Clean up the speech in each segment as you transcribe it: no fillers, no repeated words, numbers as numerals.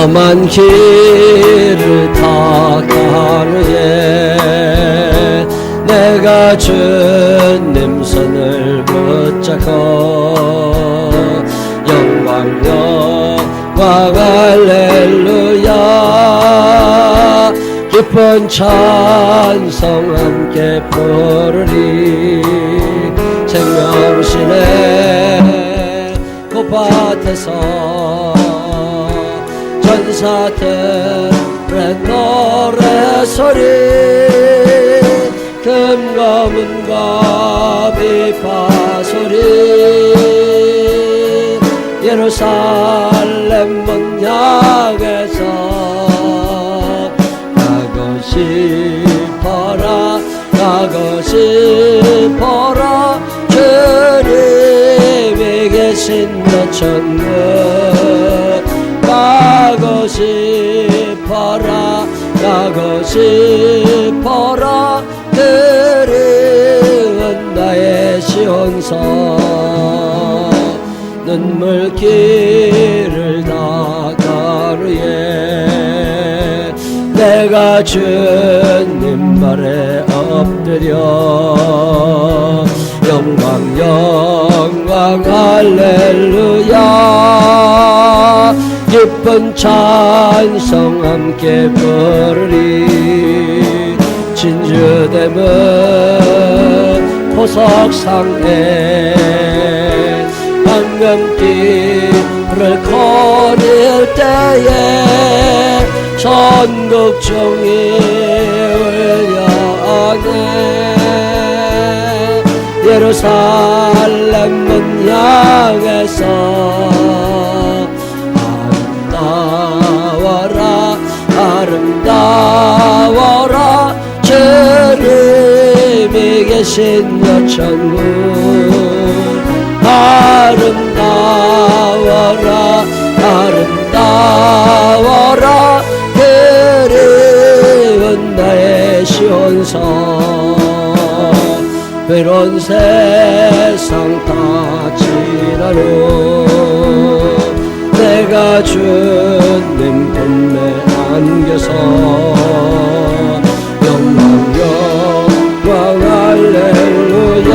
험한 길을 다 가느에 내가 주님 손을 붙잡고 영광 영광 할렐루야 기쁜 찬송 함께 부르리 생명신의 꽃밭에서 전사들의 노래소리 금과 문과 비파소리 예루살렘 문 향해서 가고 싶어라 가고 싶어라 주님이 계신 너 천국 가고 싶어라 가고 싶어라 그리운 나의 시온성 눈물길을 다 가루에 내가 주님 발에 엎드려 영광 영광 할렐루야 기쁜 찬송 함께 부르리 진주대문 보석상에 황금길을 거닐 때에 전국종이 울려오네 예루살렘 문 향해서 아름다워라 아름다워라 주님이 계신 여 천국 아름다워라 아름다워라 그리운 나의 시온성 외로운 세상 다 지나도 내가 주님 품에 안겨서 영광 영광 할렐루야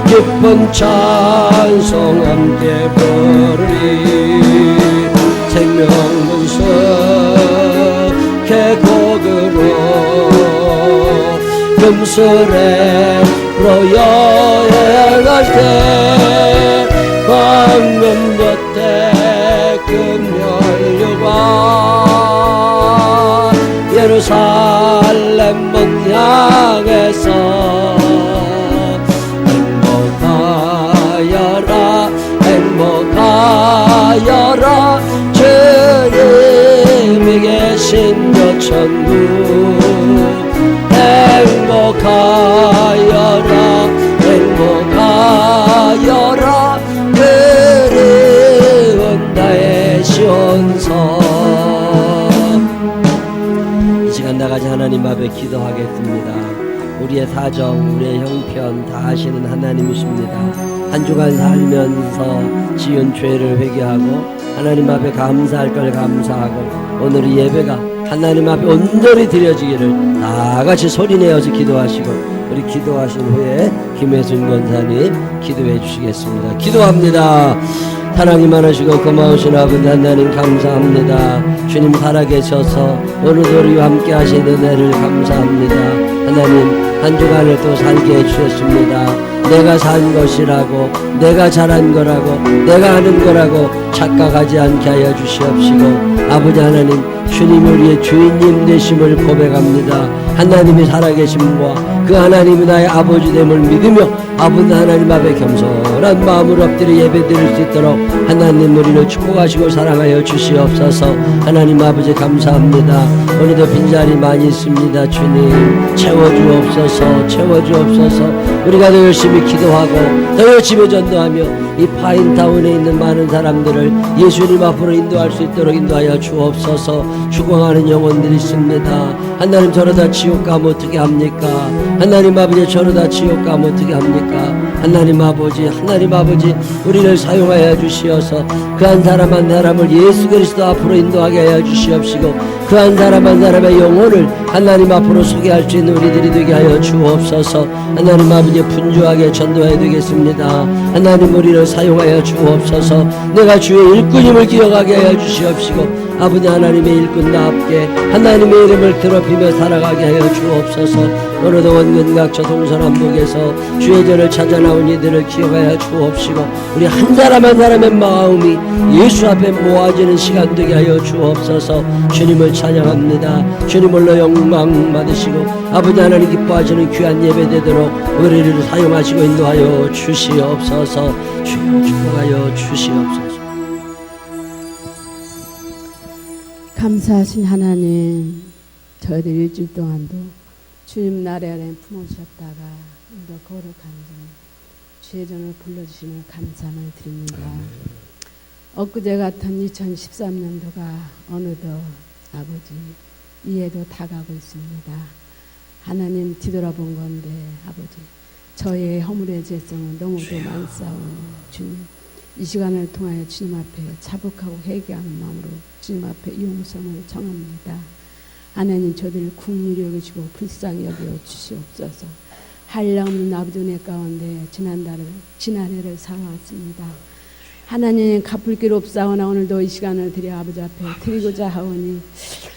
기쁜 찬송 함께 부르리 생명문수 계곡으로 금수레로 여행할 때 황금볕에 금연료가 예루살렘 문 향해서 행복하여라 주님이 계신 여 천국 행복하여라 행복하여라 그리운 나의 시온성 이 시간 나가지 하나님 앞에 기도하겠습니다. 우리의 사정 우리의 형편 다 아시는 하나님이십니다. 한 주간 살면서 지은 죄를 회개하고 하나님 앞에 감사할 걸 감사하고 오늘 이 예배가 하나님 앞에 온전히 드려지기를 다 같이 소리내어서 기도하시고 우리 기도하신 후에 김혜순 권사님 기도해 주시겠습니다. 기도합니다. 사랑이 많으시고 고마우신 아버지 하나님 감사합니다. 주님 살아계셔서 오늘도 우리와 함께 하신 은혜를 감사합니다. 하나님 한 주간을 또 살게 해주셨습니다. 내가 산 것이라고 내가 잘한 거라고 내가 하는 거라고 착각하지 않게 하여 주시옵시고 아버지 하나님 주님이 우리의 주인님 되심을 고백합니다. 하나님이 살아계심과 그 하나님이 나의 아버지됨을 믿으며 아버지 하나님 앞에 겸손한 마음으로 엎드려 예배드릴 수 있도록 하나님 우리를 축복하시고 사랑하여 주시옵소서. 하나님 아버지 감사합니다. 오늘도 빈자리 많이 있습니다. 주님 채워주옵소서 채워주옵소서. 우리가 더 열심히 기도하고 더 열심히 전도하며 이 파인타운에 있는 많은 사람들을 예수님 앞으로 인도할 수 있도록 인도하여 주옵소서. 죽어가는 영혼들이 있습니다. 하나님 저러다 지옥 가면 어떻게 합니까? 하나님 아버지 저러다 지옥 가면 어떻게 합니까? 하나님 아버지 우리를 사용하여 주시어서 그 한 사람 한 사람을 예수 그리스도 앞으로 인도하게 하여 주시옵시고 그 한 사람 한 사람의 영혼을 하나님 앞으로 소개할 수 있는 우리들이 되게 하여 주옵소서. 하나님 아버지 분주하게 전도해야 되겠습니다. 하나님 우리를 사용하여 주옵소서. 내가 주의 일꾼임을 기억하게 하여 주시옵시고 아버지 하나님의 일꾼답게 하나님의 이름을 더럽히며 살아가게 하여 주옵소서. 오늘도 원근각처 동서남북에서 주의 전을 찾아 나온 이들을 기억하여 주옵시고 우리 한 사람 한 사람의 마음이 예수 앞에 모아지는 시간 되게 하여 주옵소서. 주님을 찬양합니다. 주님을로 영광 받으시고 아버지 하나님 기뻐하시는 귀한 예배 되도록 우리를 사용하시고 인도하여 주시옵소서. 주여 축복하여 주시옵소서. 감사하신 하나님, 저희들 일주일 동안도 주님 나래 아래 품어주셨다가 또 거룩한 주의 전을 불러주시며 감사를 드립니다. 엊그제 같은 2013년도가 어느덧 아버지 이해도 다가고 있습니다. 하나님 뒤돌아본 건데 아버지 저의 허물의 죄성은 너무도 많사오니 주님 이 시간을 통하여 주님 앞에 자복하고 회개하는 마음으로 주님 앞에 용서를 청합니다. 하나님 저들을 긍휼히 여기시고 불쌍히 여겨 주시옵소서. 한량없는 아버지 은혜 가운데 지난해를 살아왔습니다. 하나님 갚을 길 없사오나 오늘도 이 시간을 드려 아버지 앞에 드리고자 하오니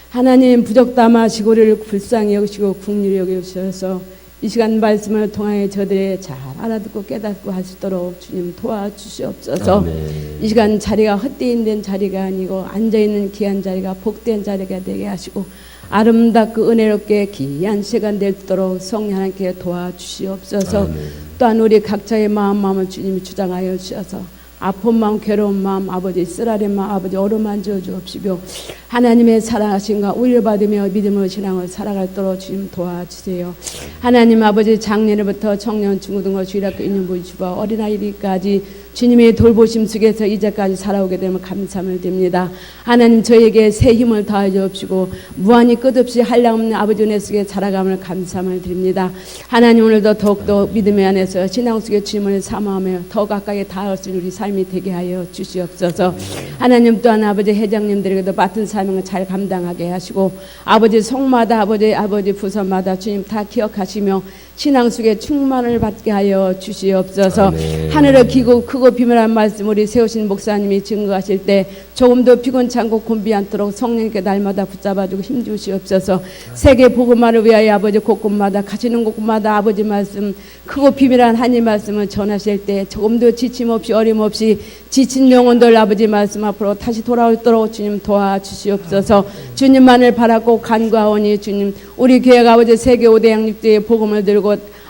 하나님 부적 담아시고 우리를 불쌍히 여기시고 긍휼히 여기셔서 이 시간 말씀을 통하여 저들의 잘 알아듣고 깨닫고 할 수 있도록 주님 도와주시옵소서. 아멘. 이 시간 자리가 헛되이 된 자리가 아니고 앉아있는 귀한 자리가 복된 자리가 되게 하시고 아름답고 은혜롭게 귀한 시간 되도록 성령 하나님께 도와주시옵소서. 아멘. 또한 우리 각자의 마음을 주님이 주장하여 주셔서 아픈 마음 괴로운 마음 아버지 쓰라린 마음 아버지 어루만져 주옵시며 하나님의 사랑하심과 우리를 받으며 믿음의 신앙을 살아가도록 주님 도와주세요. 하나님 아버지 작년부터 청년 중고등부 주일학교 인연부 주부 어린아이까지 주님의 돌보심 속에서 이제까지 살아오게 되면 감사함을 드립니다. 하나님 저에게 새 힘을 더하여 주옵시고 무한히 끝없이 한량없는 아버지 은혜 속에 자라감을 감사함을 드립니다. 하나님 오늘도 더욱더 믿음의 안에서 신앙 속에 주님을 사모하며 더 가까이 닿을 수 있는 우리 삶이 되게 하여 주시옵소서. 하나님 또한 아버지 회장님들에게도 맡은 사명을 잘 감당하게 하시고 아버지 속마다 아버지 부서마다 주님 다 기억하시며 신앙 속에 충만을 받게 하여 주시옵소서. 아멘. 하늘을 기고 크고 비밀한 말씀 우리 세우신 목사님이 증거하실 때 조금도 피곤치 않고 곤비 않도록 성령님께 날마다 붙잡아주고 힘주시옵소서. 세계 복음화를 위하여 아버지 곳곳마다 가시는 곳곳마다 아버지 말씀 크고 비밀한 하나님 말씀을 전하실 때 조금도 지침 없이 어림없이 지친 영혼들 아버지 말씀 앞으로 다시 돌아오도록 주님 도와주시옵소서. 주님만을 바라고 간구하오니 주님 우리 교회가 아버지 세계 5대 양육대의 복음을 들고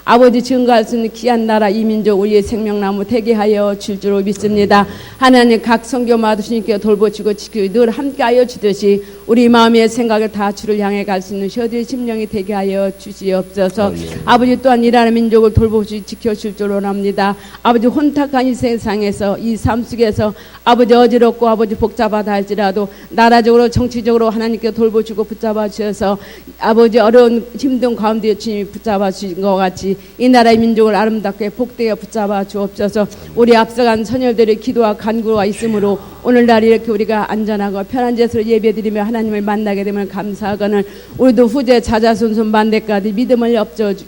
아버지 증거할 수 있는 귀한 나라 이민족 우리의 생명나무 되게 하여 줄 줄로 믿습니다. 하나님 각 선교마다 주님께 돌보시고 지키고 늘 함께하여 주듯이 우리 마음의 생각을 다 주를 향해 갈 수 있는 저들의 심령이 되게 하여 주시옵소서. 아멘. 아버지 또한 이라는 민족을 돌보시 지켜줄 줄로 합니다. 아버지 혼탁한 이 세상에서 이 삶 속에서 아버지 어지럽고 아버지 복잡하다 할지라도 나라적으로 정치적으로 하나님께 돌보시고 붙잡아 주셔서 아버지 어려운 힘든 가운데 주님이 붙잡아 주신 것 같이 이 나라의 민족을 아름답게 복되게 붙잡아 주옵소서. 우리 앞서간 선열들의 기도와 간구가 있으므로 오늘날 이렇게 우리가 안전하고 편한 제수로 예배드리며 하나님을 만나게 되면 감사하거늘 우리도 후제 자자손손 만대까지 믿음을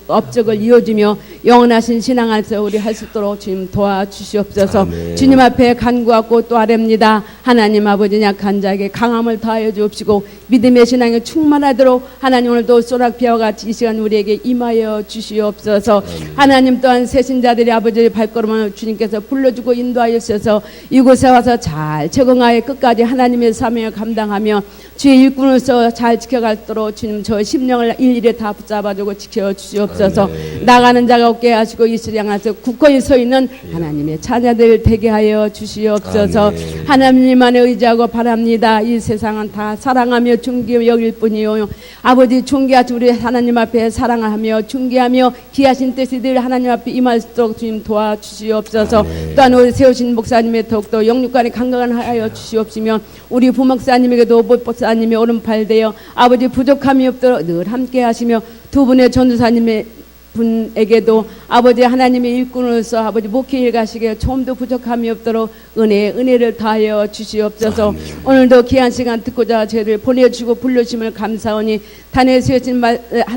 업적을 이어주며 영원하신 신앙 안에서 우리 할 수 있도록 주님 도와주시옵소서. 아멘. 주님 앞에 간구하고 또 아뢰입니다. 하나님 아버지 약한 자에게 강함을 더하여 주옵시고 믿음의 신앙이 충만하도록 하나님 오늘도 소낙비와 같이 이 시간 우리에게 임하여 주시옵소서. 아멘. 하나님 또한 새신자들이 아버지의 발걸음을 주님께서 불러주고 인도하여 주셔서 이곳에 와서 잘 적응하여 끝까지 하나님의 사명을 감당하며 주의 일꾼으로서 잘 지켜갈도록 주님 저 심령을 일일이 다 붙잡아주고 지켜주시옵소서. 아멘. 나가는 자가 없게 하시고 이 시장 안에서 굳건히 서 있는 하나님의 자녀들 되게 하여 주시옵소서. 아멘. 하나님만에 의지하고 바랍니다. 이 세상은 다 사랑하며 존귀 여길 뿐이요 아버지 존귀하시 우리 하나님 앞에 사랑하며 존귀하며 귀하신 뜻이 늘 하나님 앞에 임할 수 있도록 주님 도와주시옵소서. 아멘. 또한 우리 세우신 목사님의 더욱더 영육간에 강건하여 주시옵시며 우리 부목사님에게도 전도사님의 오른팔 되어 아버지 부족함이 없도록 늘 함께 하시며 두 분의 전도사님의 분에게도 아버지 하나님의 일꾼으로서 아버지 목회일 가시게 조금도 부족함이 없도록 은혜를 다하여 주시옵소서. 아멘. 오늘도 귀한 시간 듣고자 저희를 보내주고 불러주심을 감사하니 단에 세우신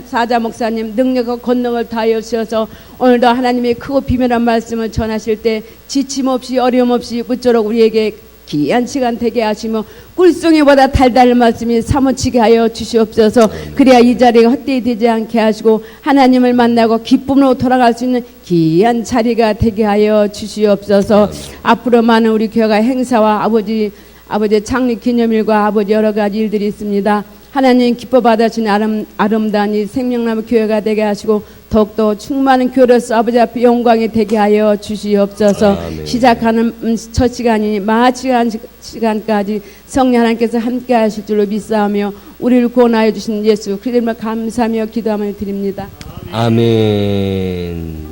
사자 목사님 능력과 권능을 다하여 주셔서 오늘도 하나님의 크고 비밀한 말씀을 전하실 때 지침 없이 어려움 없이 무쪼록 우리에게 귀한 시간 되게 하시며 꿀송이보다 달달한 말씀이 사무치게 하여 주시옵소서. 그래야 이 자리가 헛되이 되지 않게 하시고 하나님을 만나고 기쁨으로 돌아갈 수 있는 귀한 자리가 되게 하여 주시옵소서. 앞으로 많은 우리 교회가 행사와 아버지 창립 기념일과 아버지 여러 가지 일들이 있습니다. 하나님 기뻐 받아주는 아름다운 이 생명나무 교회가 되게 하시고 더욱더 충만한 교회로서 아버지 앞에 영광이 되게 하여 주시옵소서. 아멘. 시작하는 첫 시간이 마치는 시간까지 성령 하나님께서 함께 하실 줄로 믿사오며 우리를 구원하여 주신 예수 그리스도를 감사하며 기도함을 드립니다. 아멘.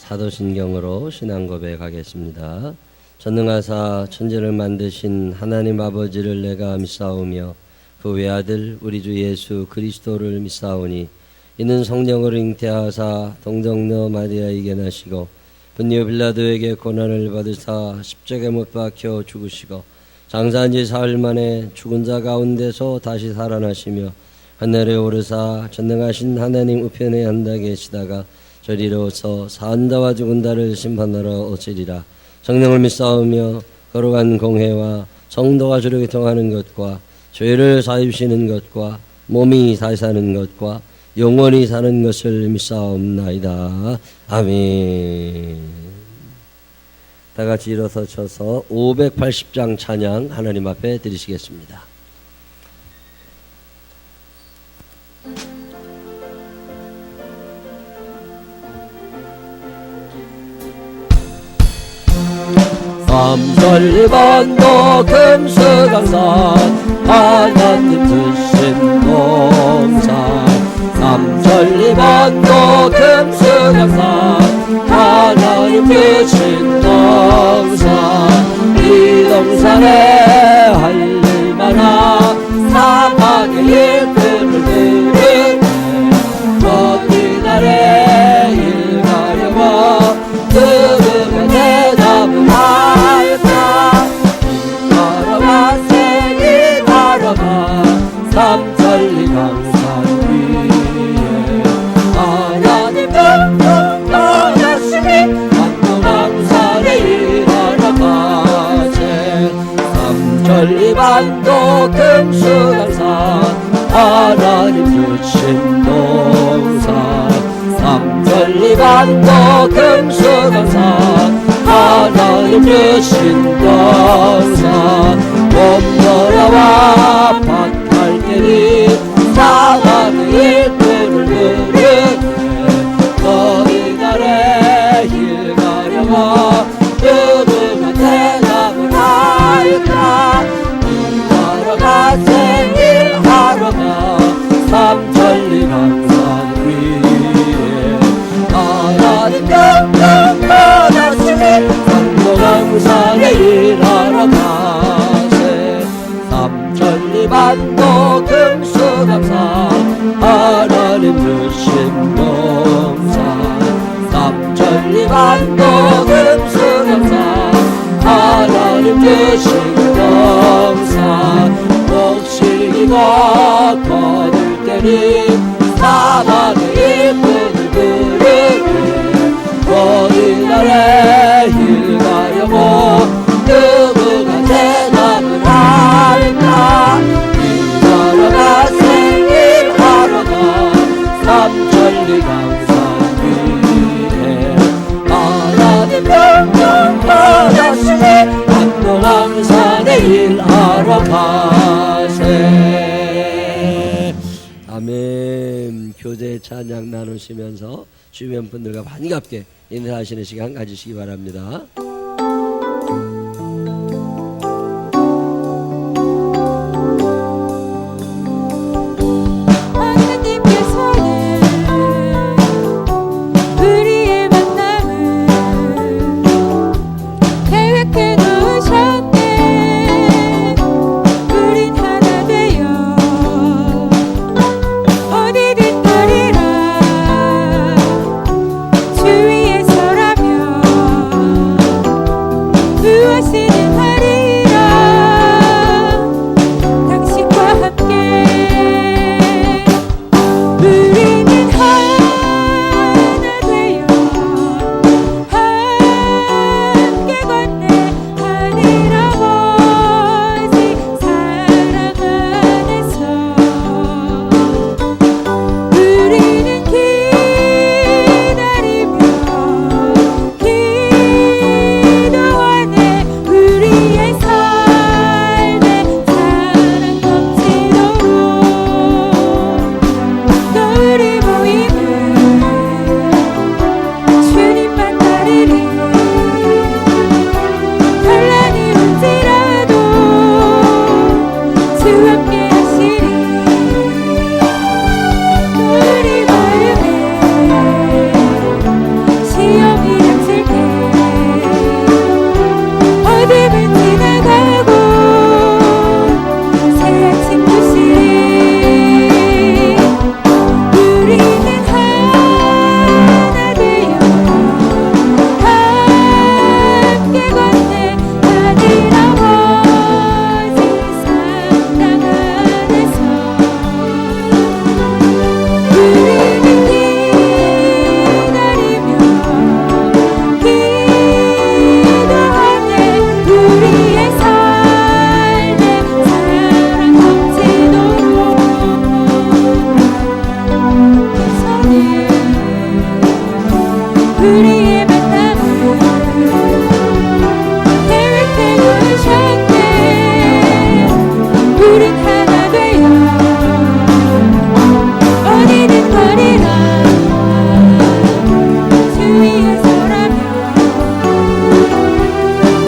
사도신경으로 신앙 고백하겠습니다. 전능하사 천지를 만드신 하나님 아버지를 내가 믿사오며 그 외아들 우리 주 예수 그리스도를 믿사오니 이는 성령으로 잉태하사 동정녀 마리아에게 나시고 분유 빌라도에게 고난을 받으사 십자가에 못 박혀 죽으시고 장사한 지 사흘 만에 죽은 자 가운데서 다시 살아나시며 하늘에 오르사 전능하신 하나님 우편에 앉아 계시다가 저리로서 산 자와 죽은 자를 심판하러 오시리라. 성령을 믿사오며 거룩한 공회와 성도가 주로 통하는 것과 죄를 사입시는 것과 몸이 다시 사는 것과 영원히 사는 것을 믿사옵나이다. 아멘. 다 같이 일어서셔서 580장 찬양 하나님 앞에 드리시겠습니다. 삼천리반도 금수강산 하나님 드신 동산 삼천리반도 금수강산 하나님 드신 동산 이 동산에 할일만한 사막의 일꾼을 들으네 먼 날에 일가려와 들으면 대답을 하였다 이가라가 생이 가라가 삼천리 강산 위에 하나님 명령 떠났으니 반도강산에 일하러가세 삼천리 반도 금수강산 하나님 주신 동산 삼천리 반도 금수강산 하나님 주신 동산 봄노라와 밭갈대니 사랑의 일꾼을 부르네 너희 날에 일 가려가 누구가 대답을 하였다 일하러가 생일하러가 삼천리 강산 위에 하나님 명령 받았으니 반도강산에 일하러 가세 삼천리 반도 금수강산 하나님 주신 동산 삼천리 반도 금수강산 하나님 주신 동산 목시기가 거둘 때니 사막의 일꾼을 부르네 너희 날에 일 가려고 누구가 대답을 할까 일하러가 생일하러가 삼천리 강산 위에 하나님 명령 거룩하세. 아멘. 교제 찬양 나누시면서 주변 분들과 반갑게 인사하시는 시간 가지시기 바랍니다.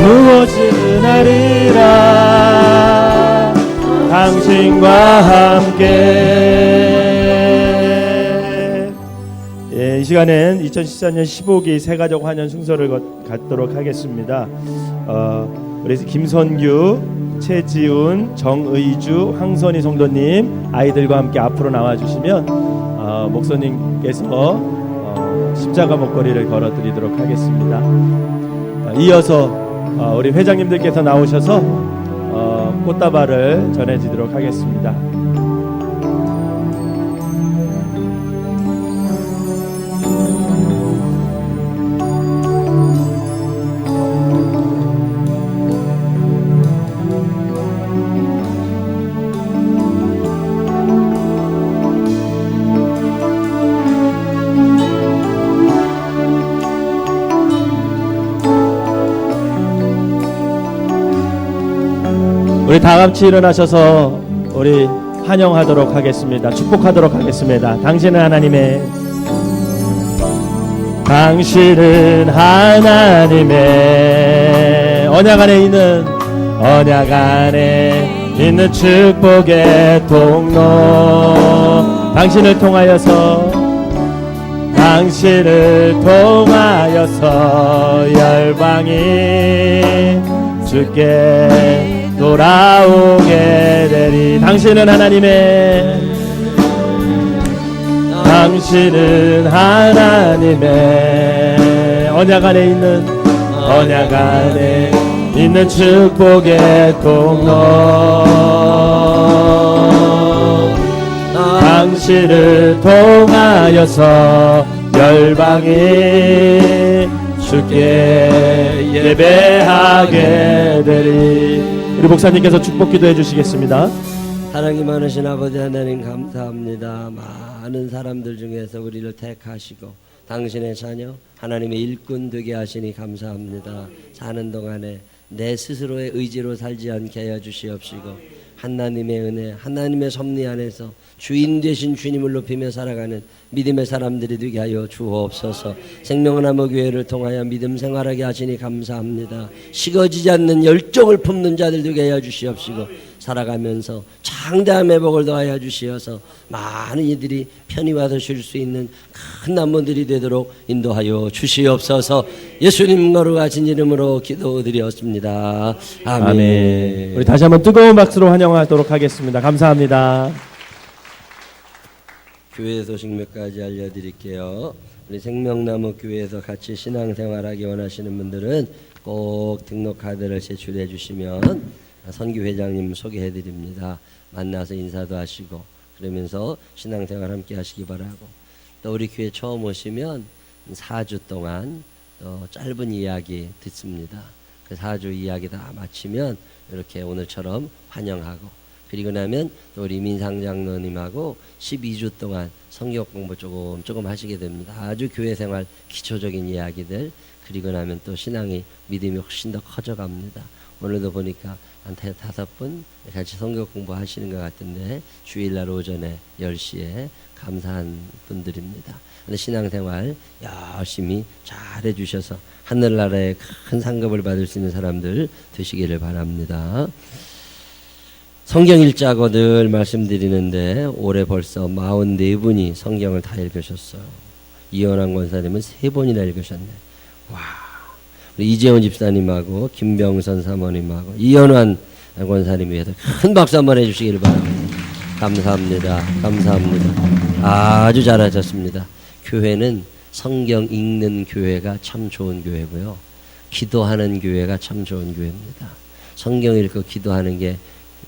무엇이든하리라 당신과 함께. 이 시간엔 2014년 15기 새가족 환연 순서를 갖도록 하겠습니다. 우리 김선규, 최지훈, 정의주, 황선희 성도님 아이들과 함께 앞으로 나와주시면 목사님께서 십자가 목걸이를 걸어드리도록 하겠습니다. 이어서 우리 회장님들께서 나오셔서 꽃다발을 전해지도록 하겠습니다. 우리 다 같이 일어나셔서 우리 환영하도록 하겠습니다. 축복하도록 하겠습니다. 당신은 하나님의 언약 안에 있는 축복의 통로. 당신을 통하여서 열방이 주께 돌아오게 되리. 당신은 하나님의 언약 안에 있는 축복의 통로. 당신을 통하여서 열방이 주께 예배하게 되리. 우리 목사님께서 축복 기도해 주시겠습니다. 사랑이 많으신 아버지 하나님 감사합니다. 많은 사람들 중에서 우리를 택하시고 당신의 자녀 하나님의 일꾼 되게 하시니 감사합니다. 사는 동안에 내 스스로의 의지로 살지 않게 하여 주시옵시고 하나님의 은혜, 하나님의 섭리 안에서 주인 되신 주님을 높이며 살아가는 믿음의 사람들이 되게 하여 주옵소서. 생명나무 교회를 통하여 믿음 생활하게 하시니 감사합니다. 식어지지 않는 열정을 품는 자들 되게 하여 주시옵시고 살아가면서 장대한 회복을 더하여 주시어서 많은 이들이 편히 와서 쉴 수 있는 큰 남문들이 되도록 인도하여 주시옵소서. 예수님 거룩하신 이름으로 기도드렸습니다. 아멘. 아멘. 우리 다시 한번 뜨거운 박수로 환영하도록 하겠습니다. 감사합니다. 교회 소식 몇 가지 알려드릴게요. 우리 생명나무 교회에서 같이 신앙생활하기 원하시는 분들은 꼭 등록 카드를 제출해 주시면 선교 회장님 소개해 드립니다. 만나서 인사도 하시고 그러면서 신앙생활 함께 하시기 바라고, 또 우리 교회 처음 오시면 4주 동안 또 짧은 이야기 듣습니다. 그 4주 이야기 다 마치면 이렇게 오늘처럼 환영하고, 그리고 나면 또 우리 민상 장로님하고 12주 동안 성경 공부 조금 하시게 됩니다. 아주 교회 생활 기초적인 이야기들, 그리고 나면 또 신앙이 믿음이 훨씬 더 커져갑니다. 오늘도 보니까 한 5분 같이 성경 공부하시는 것 같은데 주일날 오전에 10시에 감사한 분들입니다. 신앙생활 열심히 잘 해주셔서 하늘나라의 큰 상급을 받을 수 있는 사람들 되시기를 바랍니다. 성경 읽자고 늘 말씀드리는데 올해 벌써 44분이 성경을 다 읽으셨어요. 이현환 권사님은 3번이나 읽으셨네. 와, 우리 이재원 집사님하고 김병선 사모님하고 이현환 권사님 위해서 큰 박수 한번 해주시기를 바랍니다. 감사합니다. 감사합니다. 아주 잘하셨습니다. 교회는 성경 읽는 교회가 참 좋은 교회고요. 기도하는 교회가 참 좋은 교회입니다. 성경 읽고 기도하는 게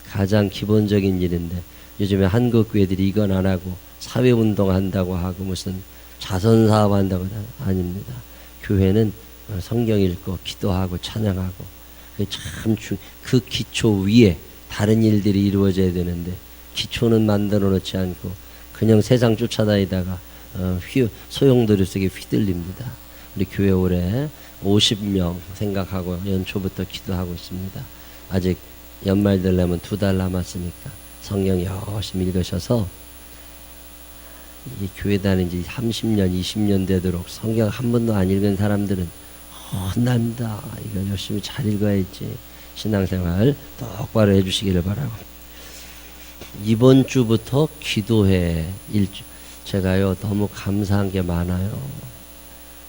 가장 기본적인 일인데 요즘에 한국 교회들이 이건 안 하고 사회운동 한다고 하고 무슨 자선사업 한다고 아닙니다. 교회는 성경 읽고 기도하고 찬양하고 그 기초 위에 다른 일들이 이루어져야 되는데 기초는 만들어 놓지 않고 그냥 세상 쫓아다니다가 소용돌이 속에 휘둘립니다. 우리 교회 올해 50명 생각하고 연초부터 기도하고 있습니다. 아직 연말 되려면 2달 남았으니까 성경 열심히 읽으셔서 이 교회 다닌 지 30년, 20년 되도록 성경 한 번도 안 읽은 사람들은 혼난다. 이거 열심히 잘 읽어야지. 신앙생활 똑바로 해주시기를 바라고. 이번 주부터 기도회 일주. 제가요 너무 감사한 게 많아요.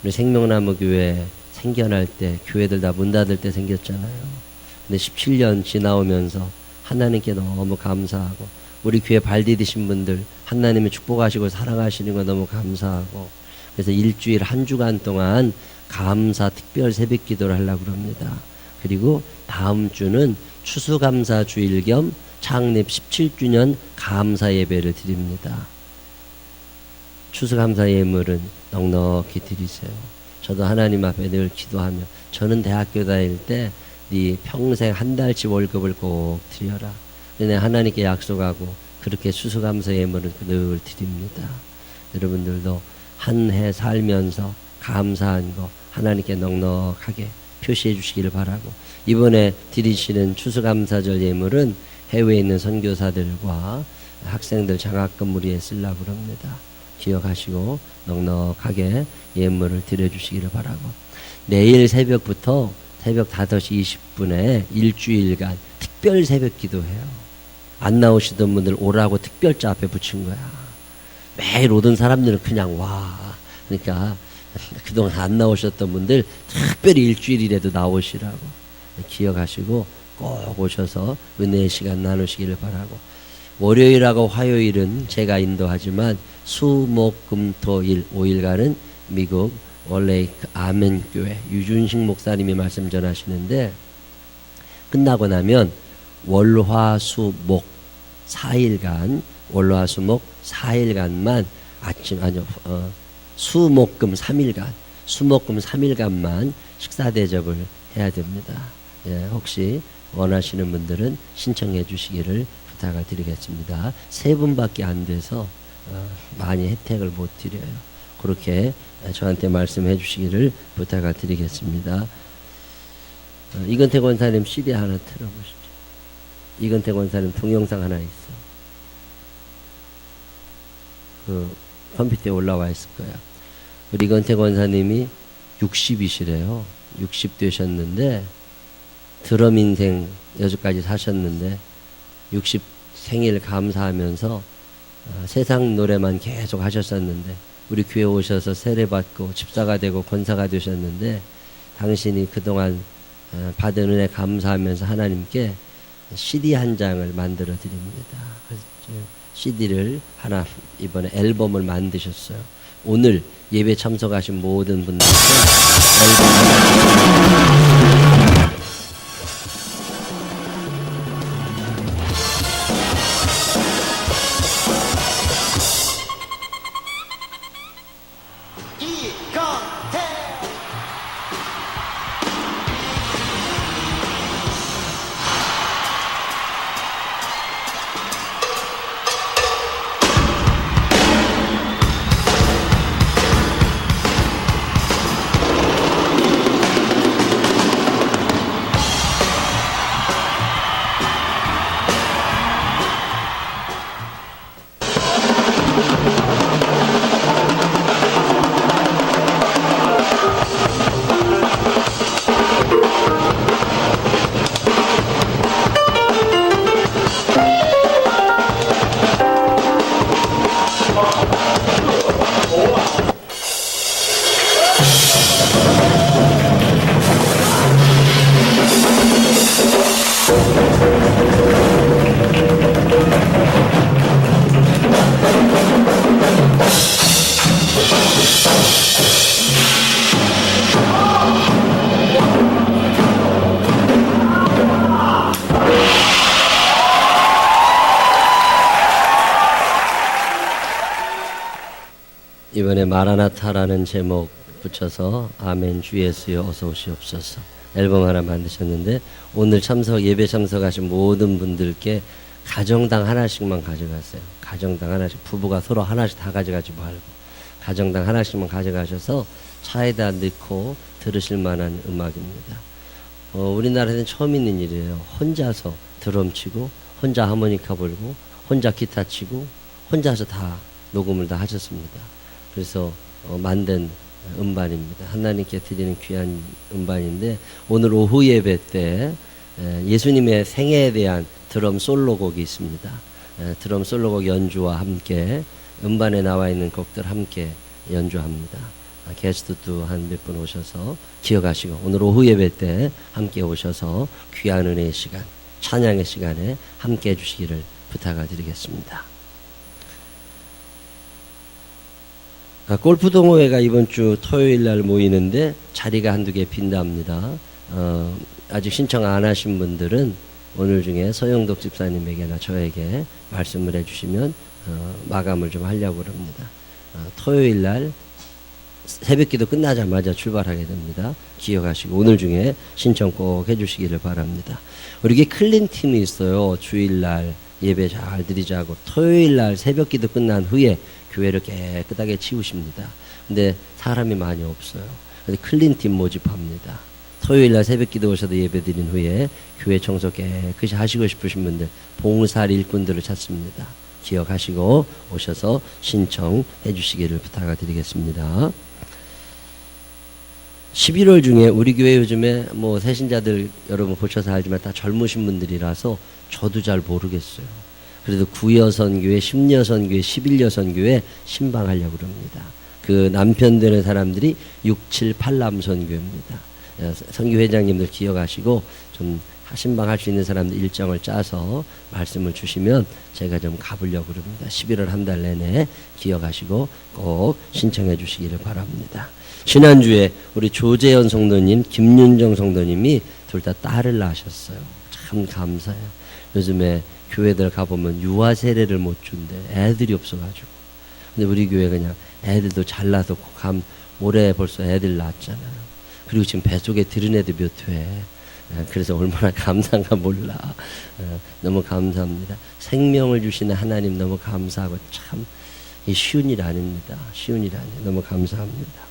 우리 생명나무 교회 생겨날 때 교회들 다 문 닫을 때 생겼잖아요. 근데 17년 지나오면서 하나님께 너무 감사하고 우리 교회 발 디디신 분들 하나님이 축복하시고 사랑하시는 거 너무 감사하고, 그래서 일주일 한 주간 동안 감사 특별 새벽 기도를 하려고 합니다. 그리고 다음 주는 추수감사 주일 겸 창립 17주년 감사 예배를 드립니다. 추수감사 예물은 넉넉히 드리세요. 저도 하나님 앞에 늘 기도하며, 저는 대학교 다닐 때 네 평생 한 달치 월급을 꼭 드려라. 근데 하나님께 약속하고 그렇게 추수감사 예물은 늘 드립니다. 여러분들도 한 해 살면서 감사한 거 하나님께 넉넉하게 표시해 주시기를 바라고, 이번에 드리시는 추수감사절 예물은 해외에 있는 선교사들과 학생들 장학금 무리에 쓰려고 합니다. 기억하시고 넉넉하게 예물을 드려주시기를 바라고, 내일 새벽부터 새벽 5시 20분에 일주일간 특별 새벽 기도해요. 안 나오시던 분들 오라고 특별자 앞에 붙인 거야. 매일 오던 사람들은 그냥 와. 그러니까 그동안 안 나오셨던 분들 특별히 일주일이라도 나오시라고 기억하시고 꼭 오셔서 은혜의 시간 나누시기를 바라고, 월요일하고 화요일은 제가 인도하지만 수, 목, 금, 토, 일 5일간은 미국 원래 아멘 교회 유준식 목사님이 말씀 전하시는데, 끝나고 나면 월화수 목 4일간 월화수 목 4일간만 아침 수목금 3일간 수목금 3일간만 식사 대접을 해야 됩니다. 예, 혹시 원하시는 분들은 신청해 주시기를 부탁을 드리겠습니다. 3분밖에 안 돼서 많이 혜택을 못 드려요. 그렇게 저한테 말씀해 주시기를 부탁을 드리겠습니다. 이건태 권사님 CD 하나 틀어보시죠. 이건태 권사님 동영상 하나 있어. 그 컴퓨터에 올라와 있을 거야. 우리 이건태 권사님이 60이시래요. 60 되셨는데 드럼 인생 여기까지 사셨는데 60 생일 감사하면서 세상 노래만 계속 하셨었는데 우리 교회 오셔서 세례받고 집사가 되고 권사가 되셨는데 당신이 그동안 받은 은혜 감사하면서 하나님께 CD 한 장을 만들어 드립니다. CD를 하나 이번에 앨범을 만드셨어요. 오늘 예배 참석하신 모든 분들께 이번에 마라나타라는 제목 붙여서 아멘 주 예수여 어서 오시옵소서 앨범 하나 만드셨는데 오늘 예배 참석하신 모든 분들께 가정당 하나씩만 가져가세요. 가정당 하나씩, 부부가 서로 하나씩 다 가져가지 말고 가정당 하나씩만 가져가셔서 차에다 넣고 들으실 만한 음악입니다. 우리나라에는 처음 있는 일이에요. 혼자서 드럼 치고 혼자 하모니카 불고 혼자 기타 치고 혼자서 다 녹음을 다 하셨습니다. 그래서 만든 음반입니다. 하나님께 드리는 귀한 음반인데 오늘 오후 예배 때 예수님의 생애에 대한 드럼 솔로곡이 있습니다. 드럼 솔로곡 연주와 함께 음반에 나와 있는 곡들 함께 연주합니다. 게스트도 한 몇 분 오셔서 기억하시고 오늘 오후 예배 때 함께 오셔서 귀한 은혜의 시간, 찬양의 시간에 함께 해주시기를 부탁드리겠습니다. 골프 동호회가 이번 주 토요일 날 모이는데 자리가 한두 개 빈답니다. 아직 신청 안 하신 분들은 오늘 중에 서영덕 집사님에게나 저에게 말씀을 해주시면 마감을 좀 하려고 합니다. 토요일 날 새벽기도 끝나자마자 출발하게 됩니다. 기억하시고 오늘 중에 신청 꼭 해주시기를 바랍니다. 우리 클린 팀이 있어요. 주일날 예배 잘 드리자고 토요일날 새벽기도 끝난 후에 교회를 깨끗하게 치우십니다. 근데 사람이 많이 없어요. 근데 클린팀 모집합니다. 토요일날 새벽기도 오셔도 예배 드린 후에 교회 청소 깨끗이 하시고 싶으신 분들 봉사할 일꾼들을 찾습니다. 기억하시고 오셔서 신청해 주시기를 부탁드리겠습니다. 11월 중에 우리 교회 요즘에 뭐 새신자들 여러분 보셔서 알지만 다 젊으신 분들이라서 저도 잘 모르겠어요. 그래도 9여선교회, 10여선교회, 11여선교회 신방하려고 그럽니다. 그 남편 되는 사람들이 6, 7, 8남선교회입니다. 선교회장님들 기억하시고 좀 신방할 수 있는 사람들 일정을 짜서 말씀을 주시면 제가 좀 가보려고 그럽니다. 11월 한 달 내내 기억하시고 꼭 신청해 주시기를 바랍니다. 지난주에 우리 조재현 성도님, 김윤정 성도님이 둘 다 딸을 낳으셨어요. 참 감사해요. 요즘에 교회들 가보면 유아 세례를 못 준대. 애들이 없어가지고. 근데 우리 교회 그냥 애들도 잘나서 올해 벌써 애들 낳았잖아요. 그리고 지금 뱃속에 들은 애들 몇 회. 그래서 얼마나 감사한가 몰라. 너무 감사합니다. 생명을 주시는 하나님 너무 감사하고 참 쉬운 일 아닙니다. 쉬운 일 아니에요. 너무 감사합니다.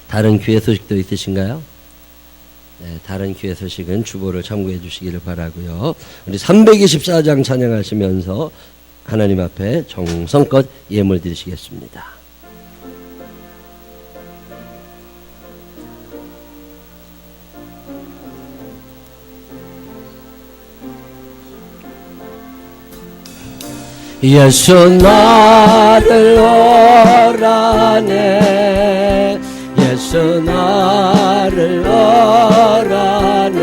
다른 교회 소식도 있으신가요? 네, 다른 교회 소식은 주보를 참고해 주시기를 바라고요. 우리 324장 찬양하시면서 하나님 앞에 정성껏 예물 드리시겠습니다. 예수 나를 오라네, 예수 나를 오라네,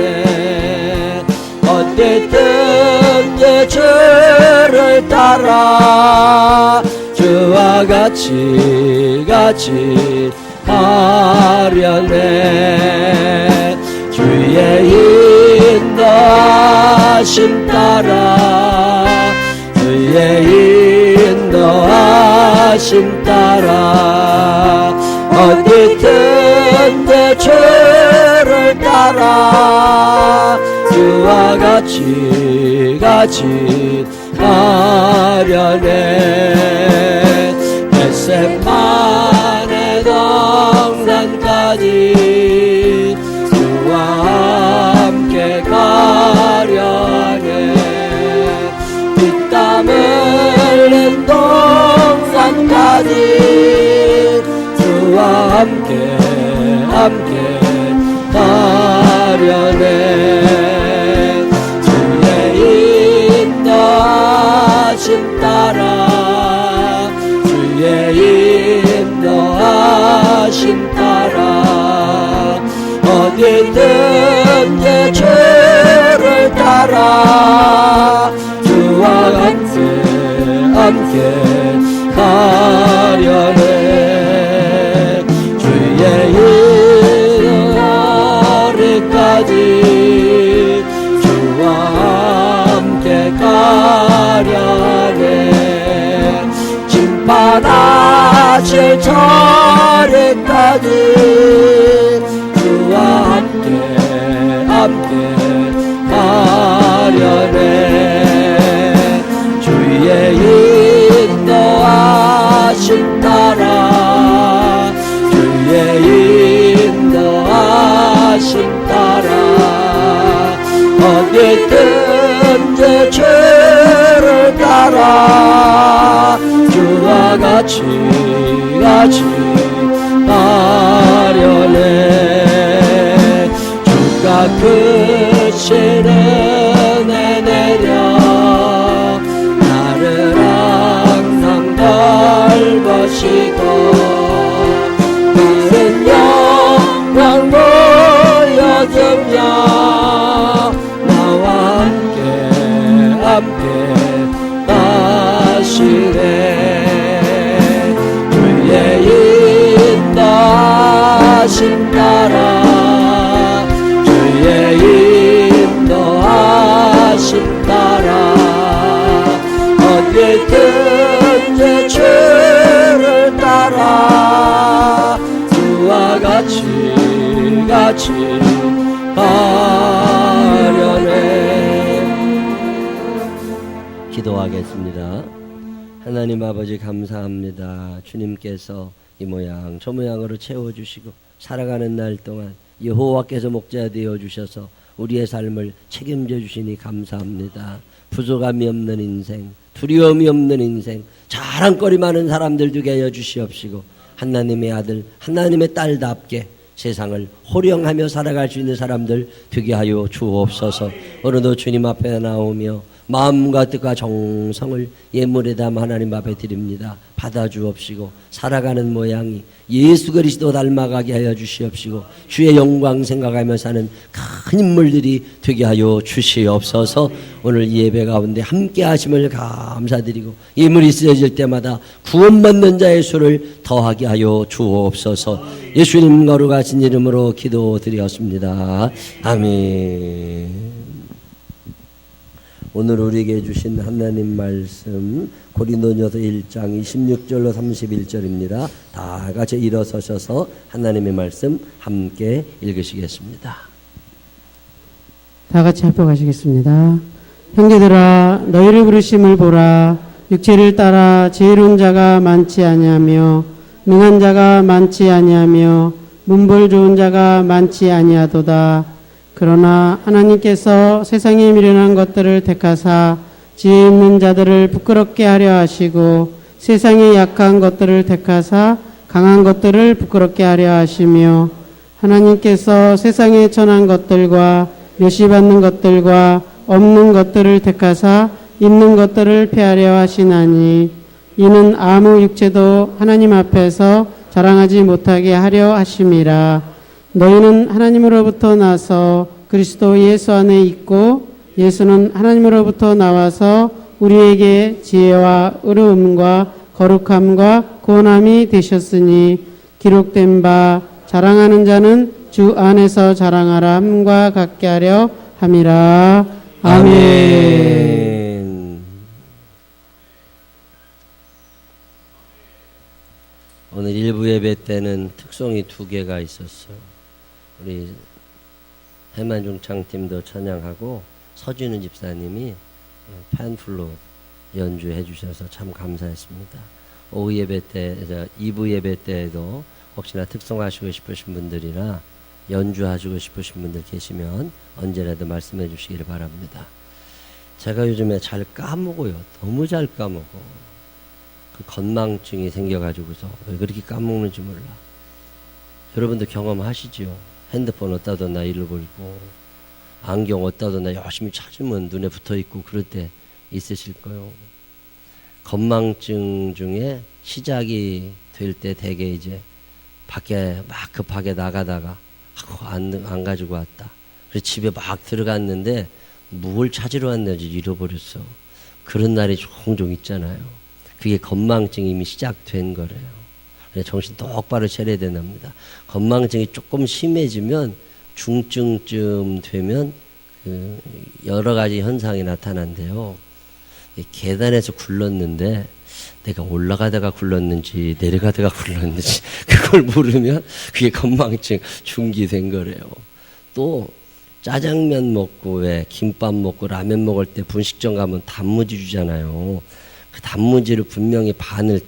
어디든지 주를 따라 주와 같이 하려네. 주의 인도하심 따라, 주의 인도하심 따라, 어디든지 주를 따라 주와 같이 하려네. 겟세마네 동산까지 주와 함께 가려네. 땀 흘린 동산까지 주와 함께 가려네. 주의 인도하심 따라, 주의 인도하심 따라, 어디든지 주를 따라 주와 함께 가려네. 주의 이르리까지 주와 함께 가려네. 심판하실 저리까지 주와 함께 가려네. 주의 인도하심 따라, 주의 인도하심 따라, 어디든지 주를 따라 주와 같이 가려네. 주가 크신 은혜 내려 나를 항상 돌보시고, 다른 영광 보여주며 나와 함께 가시네. 주의 인도하심 따라, 주의 인도하심 따라, 어디든지 주를 따라 주와 같이 가려네. 기도하겠습니다. 하나님 아버지 감사합니다. 주님께서 이 모양 저 모양으로 채워주시고 살아가는 날 동안 여호와께서 목자 되어 주셔서 우리의 삶을 책임져 주시니 감사합니다. 부족함이 없는 인생, 두려움이 없는 인생, 자랑거리 많은 사람들 되게 하여 주시옵시고, 하나님의 아들, 하나님의 딸답게 세상을 호령하며 살아갈 수 있는 사람들 되게 하여 주옵소서. 오늘도 주님 앞에 나오며 마음과 뜻과 정성을 예물에 담아 하나님 앞에 드립니다. 받아주옵시고 살아가는 모양이 예수 그리스도 닮아가게 하여 주시옵시고, 주의 영광 생각하며 사는 큰 인물들이 되게 하여 주시옵소서. 오늘 예배 가운데 함께 하심을 감사드리고, 예물이 쓰여질 때마다 구원받는 자의 수를 더하게 하여 주옵소서. 예수님 거룩하신 이름으로 기도드렸습니다. 아멘. 오늘 우리에게 주신 하나님 말씀 고린도전서 1장 26절로 31절입니다. 다 같이 일어서셔서 하나님의 말씀 함께 읽으시겠습니다. 다 같이 합독하시겠습니다. 형제들아, 너희를 부르심을 보라. 육체를 따라 지혜로운 자가 많지 아니하며 능한 자가 많지 아니하며 문벌 좋은 자가 많지 아니하도다. 그러나 하나님께서 세상에 미련한 것들을 택하사 지혜 있는 자들을 부끄럽게 하려 하시고 세상에 약한 것들을 택하사 강한 것들을 부끄럽게 하려 하시며 하나님께서 세상에 천한 것들과 멸시받는 것들과 없는 것들을 택하사 있는 것들을 폐하려 하시나니 이는 아무 육체도 하나님 앞에서 자랑하지 못하게 하려 하심이라. 너희는 하나님으로부터 나서 그리스도 예수 안에 있고 예수는 하나님으로부터 나와서 우리에게 지혜와 의로움과 거룩함과 구원함이 되셨으니 기록된 바 자랑하는 자는 주 안에서 자랑하라 함과 같게 하려 함이라. 아멘. 오늘 일부 예배 때는 특송이 2개가 있었어요. 우리 해만중창팀도 찬양하고 서진우 집사님이 팬플룻 연주해 주셔서 참 감사했습니다. 오후 예배 때, 2부 예배 때에도 혹시나 특송하시고 싶으신 분들이나 연주하시고 싶으신 분들 계시면 언제라도 말씀해 주시기를 바랍니다. 제가 요즘에 잘 까먹어요. 너무 잘 까먹어. 그 건망증이 생겨가지고서 왜 그렇게 까먹는지 몰라. 여러분도 경험하시죠? 핸드폰 어디다 뒀나 잃어버리고 안경 어디다 뒀나 열심히 찾으면 눈에 붙어있고 그럴 때 있으실 거예요. 건망증 중에 시작이 될 때 되게 이제 밖에 막 급하게 나가다가 안 가지고 왔다. 그래서 집에 막 들어갔는데 뭘 찾으러 왔는지 잃어버렸어. 그런 날이 종종 있잖아요. 그게 건망증이 이미 시작된 거래요. 정신 똑바로 차려야 된답니다. 건망증이 조금 심해지면 중증쯤 되면 그 여러 가지 현상이 나타난대요. 계단에서 굴렀는데 내가 올라가다가 굴렀는지 내려가다가 굴렀는지 그걸 모르면 그게 건망증 중기된 거래요. 또 짜장면 먹고 왜 김밥 먹고 라면 먹을 때 분식점 가면 단무지 주잖아요. 그 단무지를 분명히 반을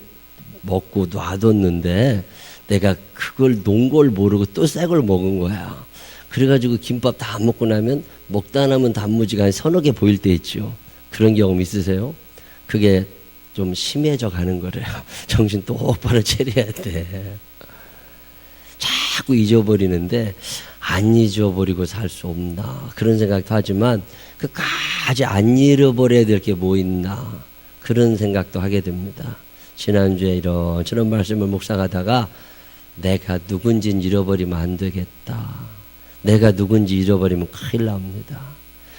먹고 놔뒀는데 내가 그걸 놓은 걸 모르고 또 새 걸 먹은 거야. 그래가지고 김밥 다 안 먹고 나면 먹다 남은 단무지가 한 서너 개 보일 때 있죠. 그런 경험 있으세요? 그게 좀 심해져 가는 거래요. 정신 똑바로 차려야 돼. 자꾸 잊어버리는데 안 잊어버리고 살 수 없나 그런 생각도 하지만 끝까지 안 잃어버려야 될 게 뭐 있나 그런 생각도 하게 됩니다. 지난주에 이런저런 말씀을 묵상하다가 내가 누군지는 잃어버리면 안 되겠다. 내가 누군지 잃어버리면 큰일 납니다.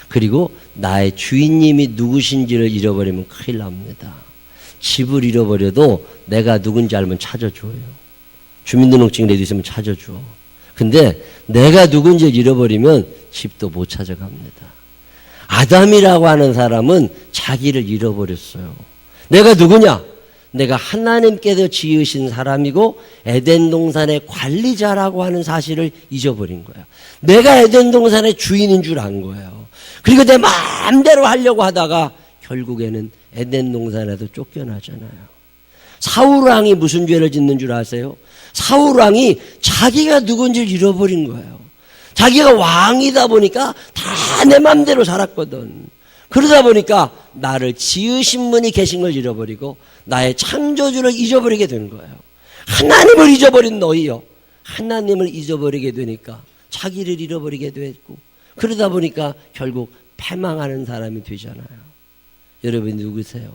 그리고 나의 주인님이 누구신지를 잃어버리면 큰일 납니다. 집을 잃어버려도 내가 누군지 알면 찾아줘요. 주민등록증이라도 있으면 찾아줘. 근데 내가 누군지를 잃어버리면 집도 못 찾아갑니다. 아담이라고 하는 사람은 자기를 잃어버렸어요. 내가 누구냐? 내가 하나님께서 지으신 사람이고 에덴 동산의 관리자라고 하는 사실을 잊어버린 거예요. 내가 에덴 동산의 주인인 줄 안 거예요. 그리고 내 마음대로 하려고 하다가 결국에는 에덴 동산에도 쫓겨나잖아요. 사울왕이 무슨 죄를 짓는 줄 아세요? 사울왕이 자기가 누군지를 잃어버린 거예요. 자기가 왕이다 보니까 다 내 마음대로 살았거든. 그러다 보니까 나를 지으신 분이 계신 걸 잃어버리고 나의 창조주를 잊어버리게 된 거예요. 하나님을 잊어버린 너희요. 하나님을 잊어버리게 되니까 자기를 잃어버리게 됐고 그러다 보니까 결국 패망하는 사람이 되잖아요. 여러분 누구세요?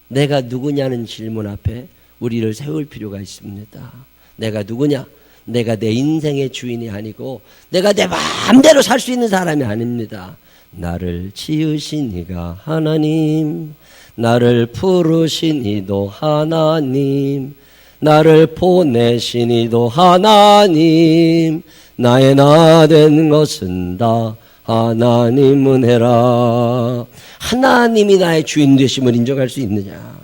내가 누구냐는 질문 앞에 우리를 세울 필요가 있습니다. 내가 누구냐? 내가 내 인생의 주인이 아니고 내가 내 마음대로 살 수 있는 사람이 아닙니다. 나를 지으신 이가 하나님, 나를 부르신 이도 하나님, 나를 보내신 이도 하나님, 나의 나 된 것은 다 하나님 은혜라. 하나님이 나의 주인 되심을 인정할 수 있느냐?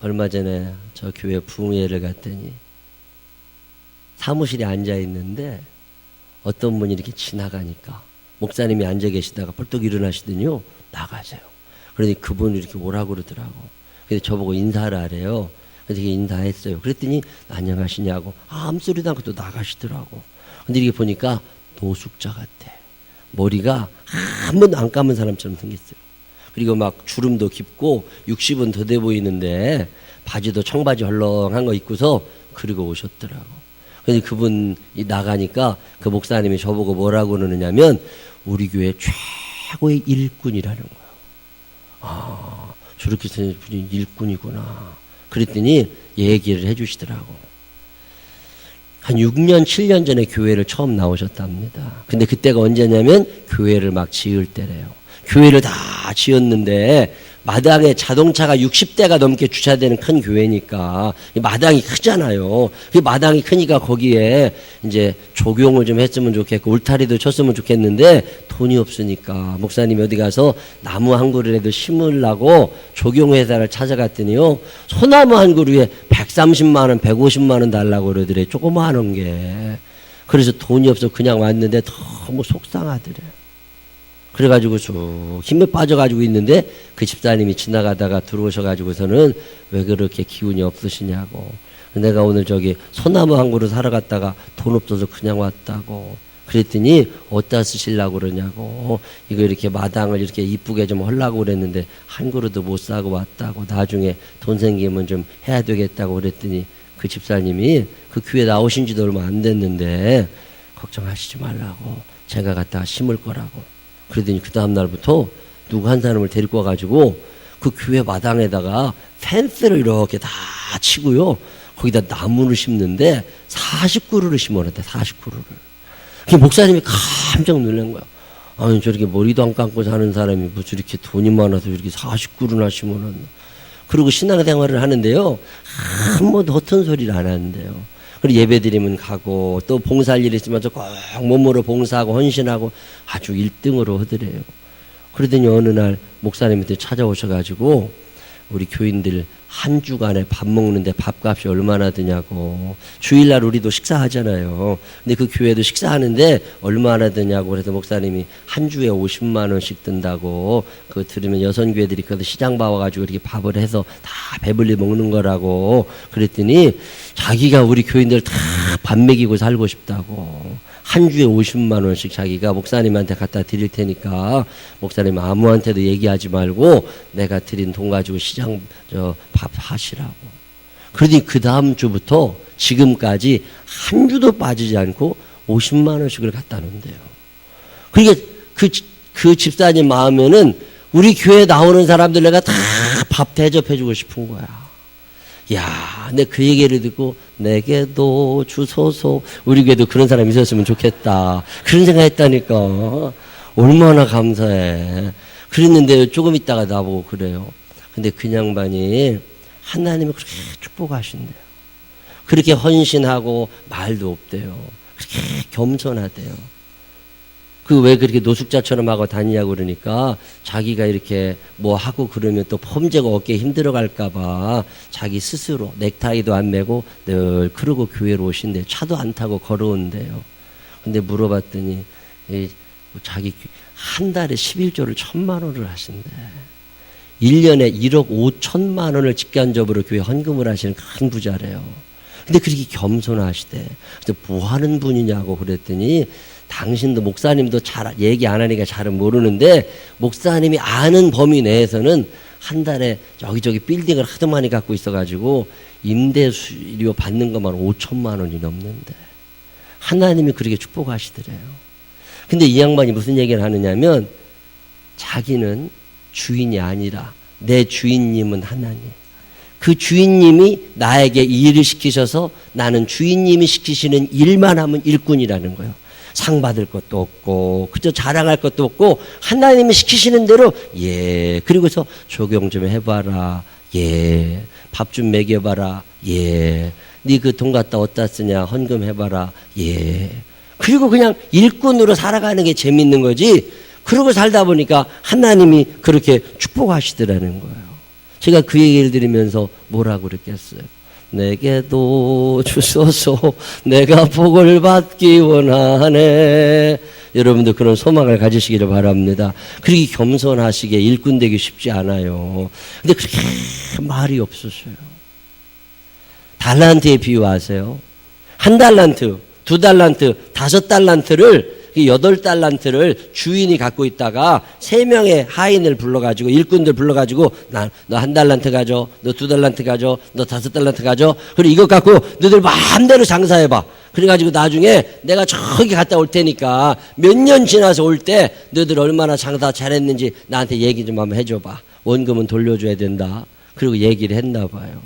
얼마 전에 저 교회 부흥회를 갔더니 사무실에 앉아 있는데 어떤 분이 이렇게 지나가니까 목사님이 앉아 계시다가 벌떡 일어나시더니요 나가세요. 그러니 그분이 이렇게 오라고 그러더라고. 근데 저보고 인사를 하래요. 그래서 인사했어요. 그랬더니 안녕하시냐고 아무 소리도 않고 또 나가시더라고. 근데 이렇게 보니까 노숙자 같아. 머리가 한 번도 안 감은 사람처럼 생겼어요. 그리고 막 주름도 깊고 60은 더 돼 보이는데 바지도 청바지 헐렁한 거 입고서 그러고 오셨더라고. 그래서 그분이 나가니까 그 목사님이 저보고 뭐라고 그러느냐면 우리 교회 최고의 일꾼이라는 거예요. 아, 저렇게 생긴 분이 일꾼이구나. 그랬더니 얘기를 해주시더라고. 한 6년, 7년 전에 교회를 처음 나오셨답니다. 근데 그때가 언제냐면 교회를 막 지을 때래요. 교회를 다 지었는데 마당에 자동차가 60대가 넘게 주차되는 큰 교회니까 마당이 크잖아요. 그 마당이 크니까 거기에 이제 조경을 좀 했으면 좋겠고 울타리도 쳤으면 좋겠는데 돈이 없으니까 목사님이 어디 가서 나무 한 그루라도 심으려고 조경회사를 찾아갔더니요. 소나무 한 그루에 130만 원, 150만 원 달라고 그러더래. 조그마한 게. 그래서 돈이 없어 그냥 왔는데 너무 속상하더래. 그래가지고 쭉 힘에 빠져가지고 있는데 그 집사님이 지나가다가 들어오셔가지고서는 왜 그렇게 기운이 없으시냐고. 내가 오늘 저기 소나무 한 그루 사러 갔다가 돈 없어서 그냥 왔다고. 그랬더니 어디다 쓰시려고 그러냐고. 이거 이렇게 마당을 이렇게 이쁘게 좀 하려고 그랬는데 한 그루도 못 사고 왔다고. 나중에 돈 생기면 좀 해야 되겠다고 그랬더니 그 집사님이 그 교회 나오신 지도 얼마 안 됐는데 걱정하시지 말라고. 제가 갖다가 심을 거라고. 그러더니 그 다음날부터 누구 한 사람을 데리고 와가지고 그 교회 마당에다가 펜스를 이렇게 다 치고요. 거기다 나무를 심는데 40그루를 심어놨대. 40그루를. 그 목사님이 깜짝 놀란 거야. 아니 저렇게 머리도 안 감고 사는 사람이 뭐 저렇게 돈이 많아서 이렇게 40그루나 심어놨나. 그리고 신앙생활을 하는데요. 한 번도 허튼 소리를 안 하는데요. 그리고 예배드리면 가고 또 봉사할 일 있으면 꼭 몸으로 봉사하고 헌신하고 아주 1등으로 하더래요. 그러더니 어느 날 목사님한테 찾아오셔가지고 우리 교인들 한 주간에 밥 먹는데 밥값이 얼마나 드냐고. 주일날 우리도 식사하잖아요. 근데 그 교회도 식사하는데 얼마나 드냐고. 그래서 목사님이 한 주에 50만 원씩 든다고. 그거 들으면 여선교회들이 그것도 시장 봐와가지고 이렇게 밥을 해서 다 배불리 먹는 거라고. 그랬더니 자기가 우리 교인들 다 밥 먹이고 살고 싶다고. 한 주에 50만 원씩 자기가 목사님한테 갖다 드릴 테니까 목사님 아무한테도 얘기하지 말고 내가 드린 돈 가지고 시장 밥 하시라고. 그러더니 그 다음 주부터 지금까지 한 주도 빠지지 않고 50만 원씩을 갖다 놓는데요. 그러니까 그 집사님 마음에는 우리 교회 나오는 사람들 내가 다 밥 대접해주고 싶은 거야. 야, 내 그 얘기를 듣고 내게도 주소서. 우리 교회도 그런 사람이 있었으면 좋겠다. 그런 생각했다니까. 얼마나 감사해. 그랬는데 조금 있다가 나보고 그래요. 근데 그 양반이 하나님이 그렇게 축복하신대요. 그렇게 헌신하고 말도 없대요. 그렇게 겸손하대요. 그 왜 그렇게 노숙자처럼 하고 다니냐고 그러니까 자기가 이렇게 뭐 하고 그러면 또 범죄가 어깨에 힘들어 갈까봐 자기 스스로 넥타이도 안 매고 늘 그러고 교회로 오신대요. 차도 안 타고 걸어온대요. 근데 물어봤더니 자기 한 달에 11조를 1,000만 원을 하신대. 1년에 1억 5천만 원을 직간접으로 교회 헌금을 하시는 큰 부자래요. 근데 그렇게 겸손하시대. 그래서 뭐 하는 분이냐고 그랬더니 당신도 목사님도 잘 얘기 안 하니까 잘은 모르는데 목사님이 아는 범위 내에서는 한 달에 여기저기 빌딩을 하도 많이 갖고 있어가지고 임대수료 받는 것만 5천만 원이 넘는데 하나님이 그렇게 축복하시더래요. 근데 이 양반이 무슨 얘기를 하느냐면 자기는 주인이 아니라 내 주인님은 하나님. 그 주인님이 나에게 일을 시키셔서 나는 주인님이 시키시는 일만 하면 일꾼이라는 거예요. 상 받을 것도 없고 그저 자랑할 것도 없고 하나님이 시키시는 대로 예. 그리고서 조경 좀 해봐라. 예. 밥 좀 먹여봐라. 예. 네 그 돈 갖다 어디다 쓰냐 헌금해봐라. 예. 그리고 그냥 일꾼으로 살아가는 게 재밌는 거지. 그러고 살다 보니까 하나님이 그렇게 축복하시더라는 거예요. 제가 그 얘기를 들으면서 뭐라고 그랬겠어요. 내게도 주소서. 내가 복을 받기 원하네. 여러분도 그런 소망을 가지시기를 바랍니다. 그렇게 겸손하시게 일꾼 되기 쉽지 않아요. 근데 그렇게 말이 없으셔요. 달란트에 비유하세요. 1달란트, 2달란트, 5달란트를 8달란트를 주인이 갖고 있다가 3명의 하인을 불러가지고 일꾼들 불러가지고 너 1달란트 가져, 너 2달란트 가져, 너 5달란트 가져. 그리고 이것 갖고 너들 마음대로 장사해봐. 그래가지고 나중에 내가 저기 갔다 올 테니까 몇 년 지나서 올 때 너들 얼마나 장사 잘했는지 나한테 얘기 좀 한번 해줘봐. 원금은 돌려줘야 된다. 그리고 얘기를 했나 봐요.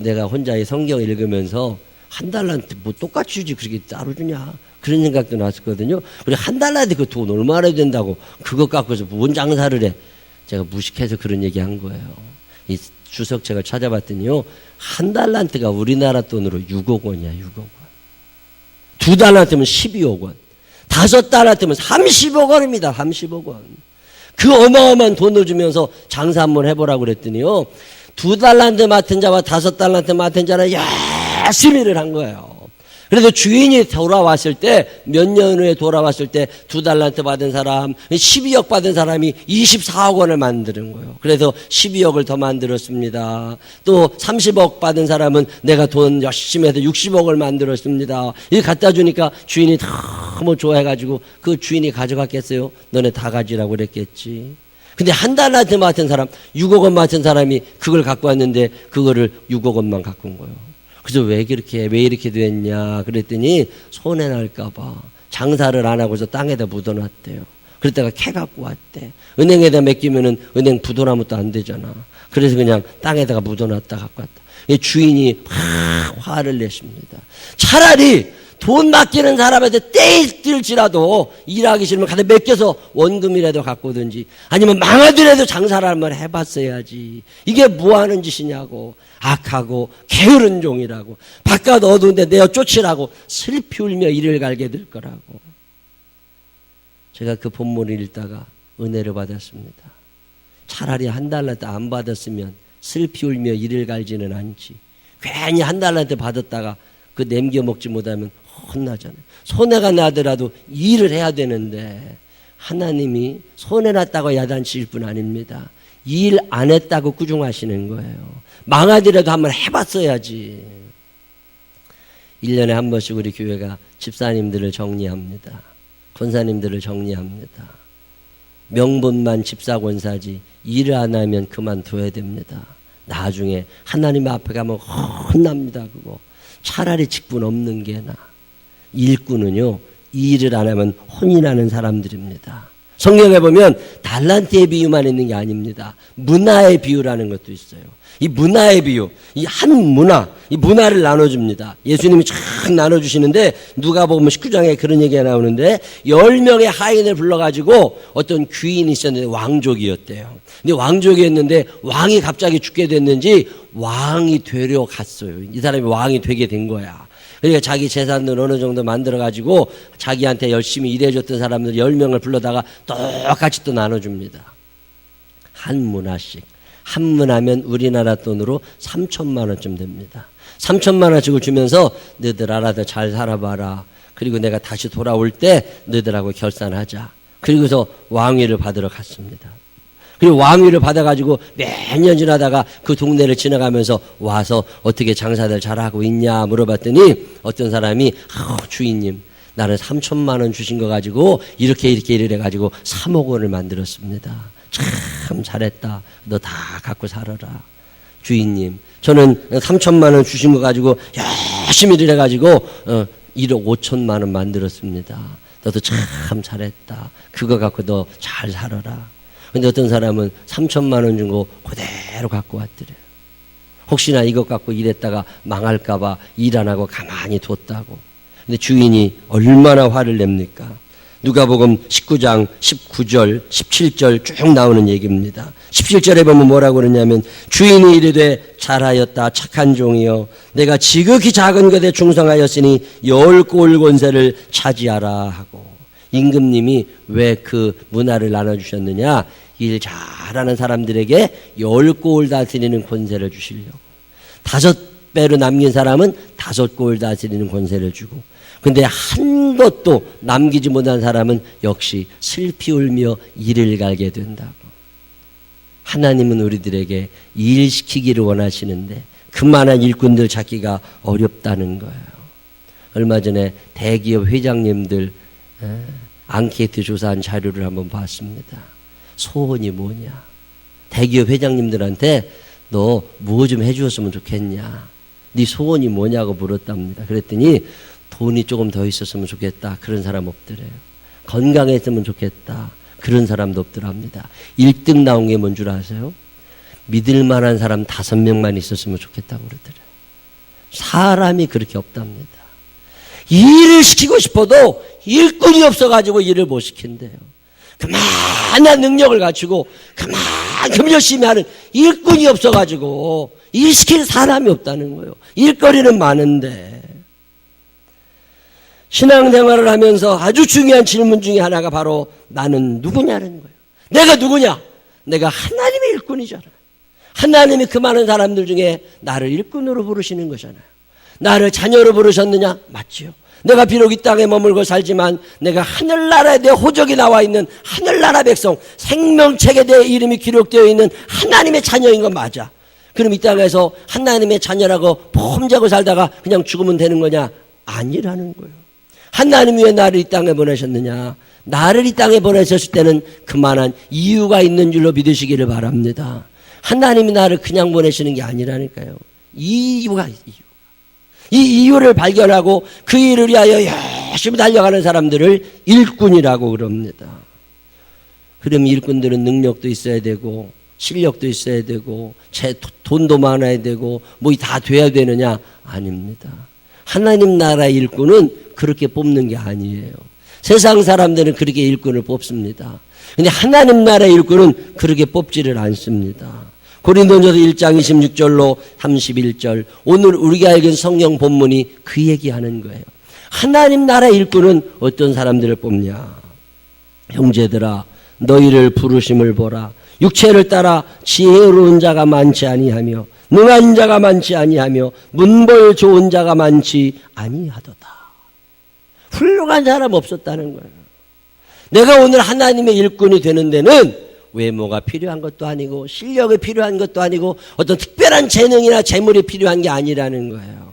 내가 혼자 이 성경 읽으면서 1달란트 뭐 똑같이 주지 그렇게 따로 주냐 그런 생각도 났었거든요. 그리고 1달란트 그 돈 얼마나 된다고 그것 갖고서 뭔 장사를 해. 제가 무식해서 그런 얘기한 거예요. 이 주석책을 찾아봤더니요, 1달란트가 우리나라 돈으로 6억 원이야. 6억 원. 2달란트면 12억 원, 5달란트면 30억 원입니다. 30억 원. 그 어마어마한 돈을 주면서 장사 한번 해보라고 그랬더니요, 2달란트 맡은 자와 5달란트 맡은 자는 열심히 일을 한 거예요. 그래서 주인이 돌아왔을 때, 몇 년 후에 돌아왔을 때 2달란트 받은 사람, 12억 받은 사람이 24억 원을 만드는 거예요. 그래서 12억을 더 만들었습니다. 또 30억 받은 사람은 내가 돈 열심히 해서 60억을 만들었습니다. 이거 갖다 주니까 주인이 너무 좋아해가지고 그 주인이 가져갔겠어요? 너네 다 가지라고 그랬겠지. 근데 1달란트 맡은 사람, 6억 원 맡은 사람이 그걸 갖고 왔는데 그거를 6억 원만 갖고 온 거예요. 그래서 왜 이렇게 됐냐 그랬더니 손해날까봐 장사를 안 하고서 땅에다 묻어놨대요. 그랬다가 캐 갖고 왔대. 은행에다 맡기면은 은행 부도나면 또 안 되잖아. 그래서 그냥 땅에다가 묻어놨다 갖고 왔다. 주인이 화를 내십니다. 차라리 돈 맡기는 사람한테 떼일질지라도 일하기 싫으면 가서 맡겨서 원금이라도 갖고 오든지 아니면 망하더라도 장사를 한번 해봤어야지. 이게 뭐하는 짓이냐고. 악하고 게으른 종이라고. 바깥 어두운데 내어 쫓으라고 슬피 울며 이를 갈게 될 거라고. 제가 그 본문을 읽다가 은혜를 받았습니다. 차라리 1달란트 안 받았으면 슬피 울며 이를 갈지는 않지. 괜히 1달란트 받았다가 그 남겨 먹지 못하면 혼나잖아요. 손해가 나더라도 일을 해야 되는데 하나님이 손해났다고 야단칠 뿐 아닙니다. 일 안 했다고 꾸중하시는 거예요. 망하더라도 한번 해봤어야지. 1년에 한 번씩 우리 교회가 집사님들을 정리합니다. 권사님들을 정리합니다. 명분만 집사 권사지 일을 안 하면 그만둬야 됩니다. 나중에 하나님 앞에 가면 혼납니다. 그거 차라리 직분 없는 게 나아. 일꾼은요, 일을 안 하면 혼이 나는 사람들입니다. 성경에 보면 달란트의 비유만 있는 게 아닙니다. 문화의 비유라는 것도 있어요. 이 문화의 비유, 이 한 문화, 이 문화를 나눠줍니다. 예수님이 쫙 나눠주시는데 누가복음 19장에 그런 얘기가 나오는데 10명의 하인을 불러가지고 어떤 귀인이 있었는데 왕족이었대요. 근데 왕족이었는데 왕이 갑자기 죽게 됐는지 왕이 되려 갔어요. 이 사람이 왕이 되게 된 거야. 그러니까 자기 재산을 어느 정도 만들어가지고 자기한테 열심히 일해줬던 사람들 10명을 불러다가 똑같이 또 나눠줍니다. 한 문화씩. 한 문화면 우리나라 돈으로 3천만 원쯤 됩니다. 3천만 원씩을 주면서 너희들 알아서 잘 살아봐라. 그리고 내가 다시 돌아올 때 너희들하고 결산하자. 그리고서 왕위를 받으러 갔습니다. 그리고 왕위를 받아가지고 몇 년 지나다가 그 동네를 지나가면서 와서 어떻게 장사들 잘하고 있냐 물어봤더니 어떤 사람이 주인님 나는 3천만 원 주신 거 가지고 이렇게 일을 해가지고 3억 원을 만들었습니다. 참 잘했다. 너 다 갖고 살아라. 주인님 저는 3천만 원 주신 거 가지고 열심히 일을 해가지고 1억 5천만 원 만들었습니다. 너도 참 잘했다. 그거 갖고 너 잘 살아라. 근데 어떤 사람은 3천만 원 준 거 그대로 갖고 왔더래요. 혹시나 이것 갖고 일했다가 망할까봐 일 안 하고 가만히 뒀다고. 근데 주인이 얼마나 화를 냅니까? 누가복음 19장 19절 17절 쭉 나오는 얘기입니다. 17절에 보면 뭐라고 그러냐면 주인이 이르되 잘하였다 착한 종이여 내가 지극히 작은 것에 충성하였으니 10골 권세를 차지하라 하고. 임금님이 왜 그 문화를 나눠주셨느냐? 일 잘하는 사람들에게 10골 다스리는 권세를 주시려고. 5배로 남긴 사람은 5골 다스리는 권세를 주고, 근데 한 것도 남기지 못한 사람은 역시 슬피 울며 이를 갈게 된다고. 하나님은 우리들에게 일시키기를 원하시는데 그만한 일꾼들 찾기가 어렵다는 거예요. 얼마 전에 대기업 회장님들 앙케이트 조사한 자료를 한번 봤습니다. 소원이 뭐냐? 대기업 회장님들한테 너 뭐 좀 해주었으면 좋겠냐? 네 소원이 뭐냐고 물었답니다. 그랬더니 돈이 조금 더 있었으면 좋겠다. 그런 사람 없더래요. 건강했으면 좋겠다. 그런 사람도 없더랍니다. 1등 나온 게 뭔 줄 아세요? 믿을 만한 사람 5명만 있었으면 좋겠다고 그러더래요. 사람이 그렇게 없답니다. 일을 시키고 싶어도 일꾼이 없어가지고 일을 못 시킨대요. 그만한 능력을 갖추고 그만큼 열심히 하는 일꾼이 없어가지고 일 시킬 사람이 없다는 거예요. 일거리는 많은데. 신앙생활을 하면서 아주 중요한 질문 중에 하나가 바로 나는 누구냐는 거예요. 내가 누구냐? 내가 하나님의 일꾼이잖아. 하나님이 그 많은 사람들 중에 나를 일꾼으로 부르시는 거잖아요. 나를 자녀로 부르셨느냐? 맞지요. 내가 비록 이 땅에 머물고 살지만 내가 하늘나라에 내 호적이 나와 있는 하늘나라 백성, 생명책에 내 이름이 기록되어 있는 하나님의 자녀인 건 맞아. 그럼 이 땅에서 하나님의 자녀라고 폼자고 살다가 그냥 죽으면 되는 거냐? 아니라는 거예요. 하나님 왜 나를 이 땅에 보내셨느냐? 나를 이 땅에 보내셨을 때는 그만한 이유가 있는 줄로 믿으시기를 바랍니다. 하나님이 나를 그냥 보내시는 게 아니라니까요. 이유가 이 이유를 발견하고 그 일을 위하여 열심히 달려가는 사람들을 일꾼이라고 그럽니다. 그럼 일꾼들은 능력도 있어야 되고 실력도 있어야 되고 돈도 많아야 되고 뭐 다 돼야 되느냐? 아닙니다. 하나님 나라의 일꾼은 그렇게 뽑는 게 아니에요. 세상 사람들은 그렇게 일꾼을 뽑습니다. 근데 하나님 나라의 일꾼은 그렇게 뽑지를 않습니다. 고린도전서 1장 26절로 31절, 오늘 우리가 읽은 성경 본문이 그 얘기하는 거예요. 하나님 나라의 일꾼은 어떤 사람들을 뽑냐? 형제들아, 너희를 부르심을 보라. 육체를 따라 지혜로운 자가 많지 아니하며 능한 자가 많지 아니하며 문벌 좋은 자가 많지 아니하도다. 훌륭한 사람 없었다는 거예요. 내가 오늘 하나님의 일꾼이 되는 데는 외모가 필요한 것도 아니고 실력이 필요한 것도 아니고 어떤 특별한 재능이나 재물이 필요한 게 아니라는 거예요.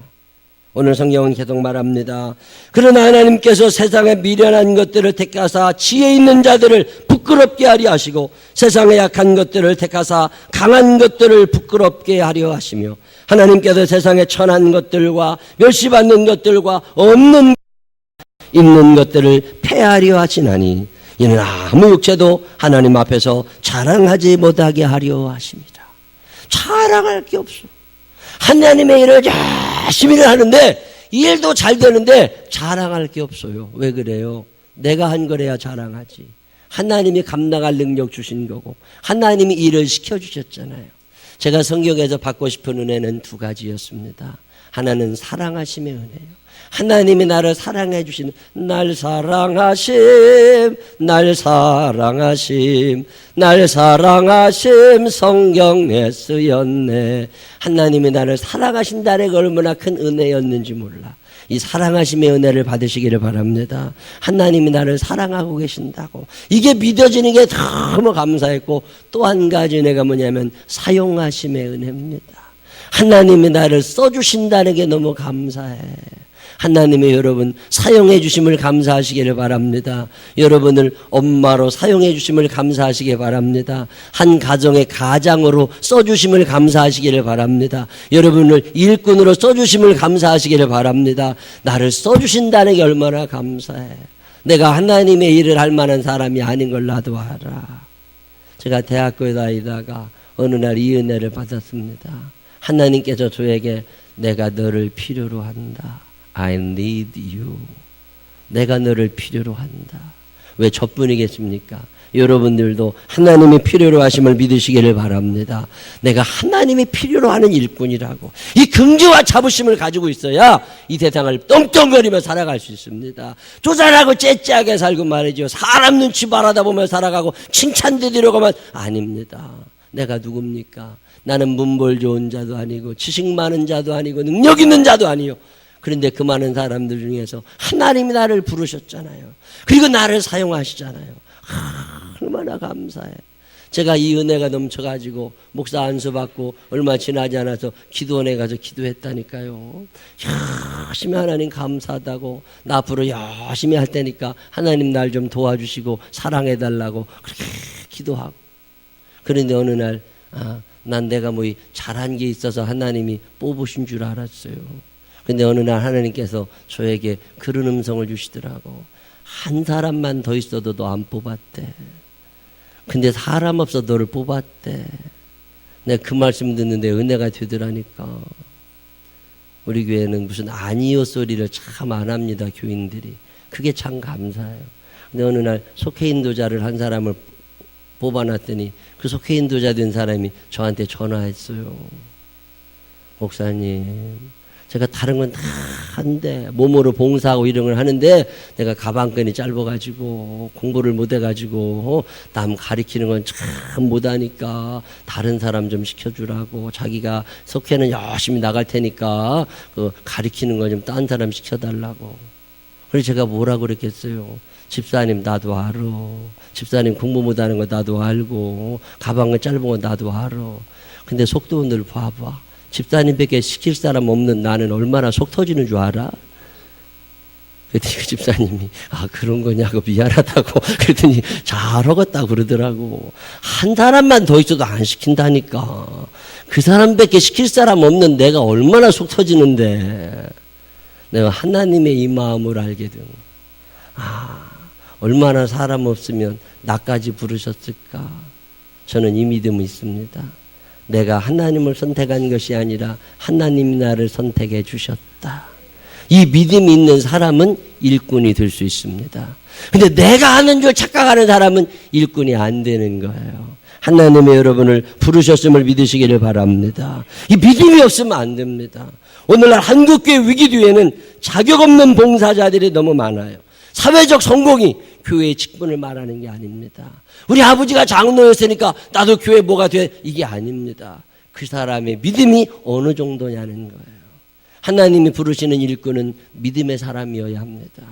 오늘 성경은 계속 말합니다. 그러나 하나님께서 세상에 미련한 것들을 택하사 지혜 있는 자들을 부끄럽게 하려 하시고 세상에 약한 것들을 택하사 강한 것들을 부끄럽게 하려 하시며 하나님께서 세상에 천한 것들과 멸시받는 것들과 없는 있는 것들을 폐하려 하시나니 이는 아무 육체도 하나님 앞에서 자랑하지 못하게 하려 하십니다. 자랑할 게 없어. 하나님의 일을 열심히 하는데 일도 잘 되는데 자랑할 게 없어요. 왜 그래요? 내가 한 거래야 자랑하지. 하나님이 감당할 능력 주신 거고 하나님이 일을 시켜주셨잖아요. 제가 성경에서 받고 싶은 은혜는 2가지였습니다. 하나는 사랑하심의 은혜예요. 하나님이 나를 사랑해 주시는 날 사랑하심 날 사랑하심 날 사랑하심 성경에 쓰였네. 하나님이 나를 사랑하신다는 게 얼마나 큰 은혜였는지 몰라. 이 사랑하심의 은혜를 받으시기를 바랍니다. 하나님이 나를 사랑하고 계신다고 이게 믿어지는 게 너무 감사했고 또 한 가지 은혜가 뭐냐면 사용하심의 은혜입니다. 하나님이 나를 써주신다는 게 너무 감사해. 하나님의 여러분 사용해 주심을 감사하시기를 바랍니다. 여러분을 엄마로 사용해 주심을 감사하시기 바랍니다. 한 가정의 가장으로 써주심을 감사하시기를 바랍니다. 여러분을 일꾼으로 써주심을 감사하시기를 바랍니다. 나를 써주신다는 게 얼마나 감사해. 내가 하나님의 일을 할 만한 사람이 아닌 걸 나도 알아. 제가 대학교에 다니다가 어느 날 이 은혜를 받았습니다. 하나님께서 저에게 내가 너를 필요로 한다. I need you. 내가 너를 필요로 한다. 왜 저뿐이겠습니까? 여러분들도 하나님이 필요로 하심을 믿으시기를 바랍니다. 내가 하나님이 필요로 하는 일꾼이라고 이 긍지와 자부심을 가지고 있어야 이 세상을 떵떵거리며 살아갈 수 있습니다. 조잘하고 째째하게 살고 말이죠. 사람 눈치 바라다보며 살아가고 칭찬드리려고만 아닙니다. 내가 누굽니까? 나는 문벌 좋은 자도 아니고 지식 많은 자도 아니고 능력 있는 자도 아니요. 그런데 그 많은 사람들 중에서 하나님이 나를 부르셨잖아요. 그리고 나를 사용하시잖아요. 얼마나 감사해. 제가 이 은혜가 넘쳐가지고 목사 안수 받고 얼마 지나지 않아서 기도원에 가서 기도했다니까요. 열심히 하나님 감사하다고 나 앞으로 열심히 할 테니까 하나님 날 좀 도와주시고 사랑해달라고 그렇게 기도하고. 그런데 어느 날 난 내가 뭐 잘한 게 있어서 하나님이 뽑으신 줄 알았어요. 근데 어느 날 하나님께서 저에게 그런 음성을 주시더라고. 한 사람만 더 있어도 너 안 뽑았대. 근데 사람 없어 너를 뽑았대. 내가 그 말씀 듣는데 은혜가 되더라니까. 우리 교회는 무슨 아니요 소리를 참 안 합니다, 교인들이. 그게 참 감사해요. 근데 어느 날 속해 인도자를 한 사람을 뽑아놨더니 그 속해 인도자 된 사람이 저한테 전화했어요. 목사님, 제가 다른 건 다 한데 몸으로 봉사하고 이런 걸 하는데 내가 가방끈이 짧아가지고 공부를 못해가지고 남 가리키는 건 참 못하니까 다른 사람 좀 시켜주라고. 자기가 속해는 열심히 나갈 테니까 그 가리키는 거 좀 딴 사람 시켜달라고. 그래서 제가 뭐라고 그랬겠어요. 집사님 나도 알아. 집사님 공부 못하는 거 나도 알고 가방끈 짧은 거 나도 알아. 근데 속도원들 봐봐. 집사님밖에 시킬 사람 없는 나는 얼마나 속 터지는 줄 알아? 그랬더니 그 집사님이 그런 거냐고 미안하다고 그랬더니 잘하겠다고 그러더라고. 한 사람만 더 있어도 안 시킨다니까. 그 사람밖에 시킬 사람 없는 내가 얼마나 속 터지는데 내가 하나님의 이 마음을 알게 된 거야. 얼마나 사람 없으면 나까지 부르셨을까. 저는 이 믿음이 있습니다. 내가 하나님을 선택한 것이 아니라 하나님이 나를 선택해 주셨다. 이 믿음이 있는 사람은 일꾼이 될 수 있습니다. 근데 내가 하는 줄 착각하는 사람은 일꾼이 안 되는 거예요. 하나님의 여러분을 부르셨음을 믿으시기를 바랍니다. 이 믿음이 없으면 안 됩니다. 오늘날 한국교회 위기 뒤에는 자격 없는 봉사자들이 너무 많아요. 사회적 성공이 교회의 직분을 말하는 게 아닙니다. 우리 아버지가 장로였으니까 나도 교회 뭐가 돼? 이게 아닙니다. 그 사람의 믿음이 어느 정도냐는 거예요. 하나님이 부르시는 일꾼은 믿음의 사람이어야 합니다.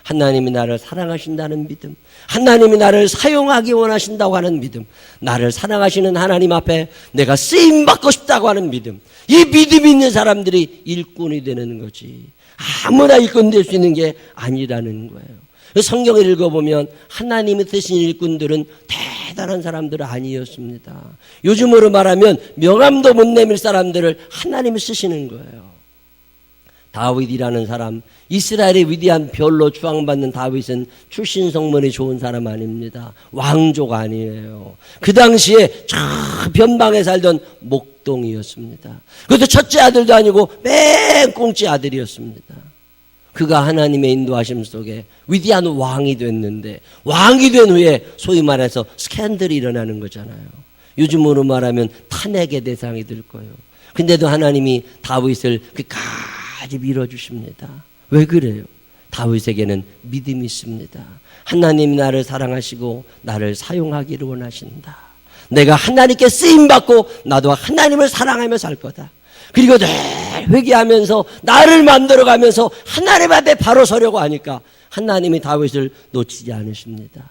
하나님이 나를 사랑하신다는 믿음, 하나님이 나를 사용하기 원하신다고 하는 믿음, 나를 사랑하시는 하나님 앞에 내가 쓰임받고 싶다고 하는 믿음, 이 믿음이 있는 사람들이 일꾼이 되는 거지 아무나 일꾼 될 수 있는 게 아니라는 거예요. 성경을 읽어보면 하나님이 쓰신 일꾼들은 대단한 사람들은 아니었습니다. 요즘으로 말하면 명함도 못 내밀 사람들을 하나님이 쓰시는 거예요. 다윗이라는 사람, 이스라엘의 위대한 별로 추앙받는 다윗은 출신 성문이 좋은 사람 아닙니다. 왕족 아니에요. 그 당시에 저 변방에 살던 목동이었습니다. 그것도 첫째 아들도 아니고 맨 꽁치 아들이었습니다. 그가 하나님의 인도하심 속에 위대한 왕이 됐는데, 왕이 된 후에 소위 말해서 스캔들이 일어나는 거잖아요. 요즘으로 말하면 탄핵의 대상이 될 거예요. 근데도 하나님이 다윗을 끝까지 밀어주십니다. 왜 그래요? 다윗에게는 믿음이 있습니다. 하나님이 나를 사랑하시고 나를 사용하기를 원하신다. 내가 하나님께 쓰임받고 나도 하나님을 사랑하며 살 거다. 그리고 늘 회개하면서 나를 만들어가면서 하나님 앞에 바로 서려고 하니까 하나님이 다윗을 놓치지 않으십니다.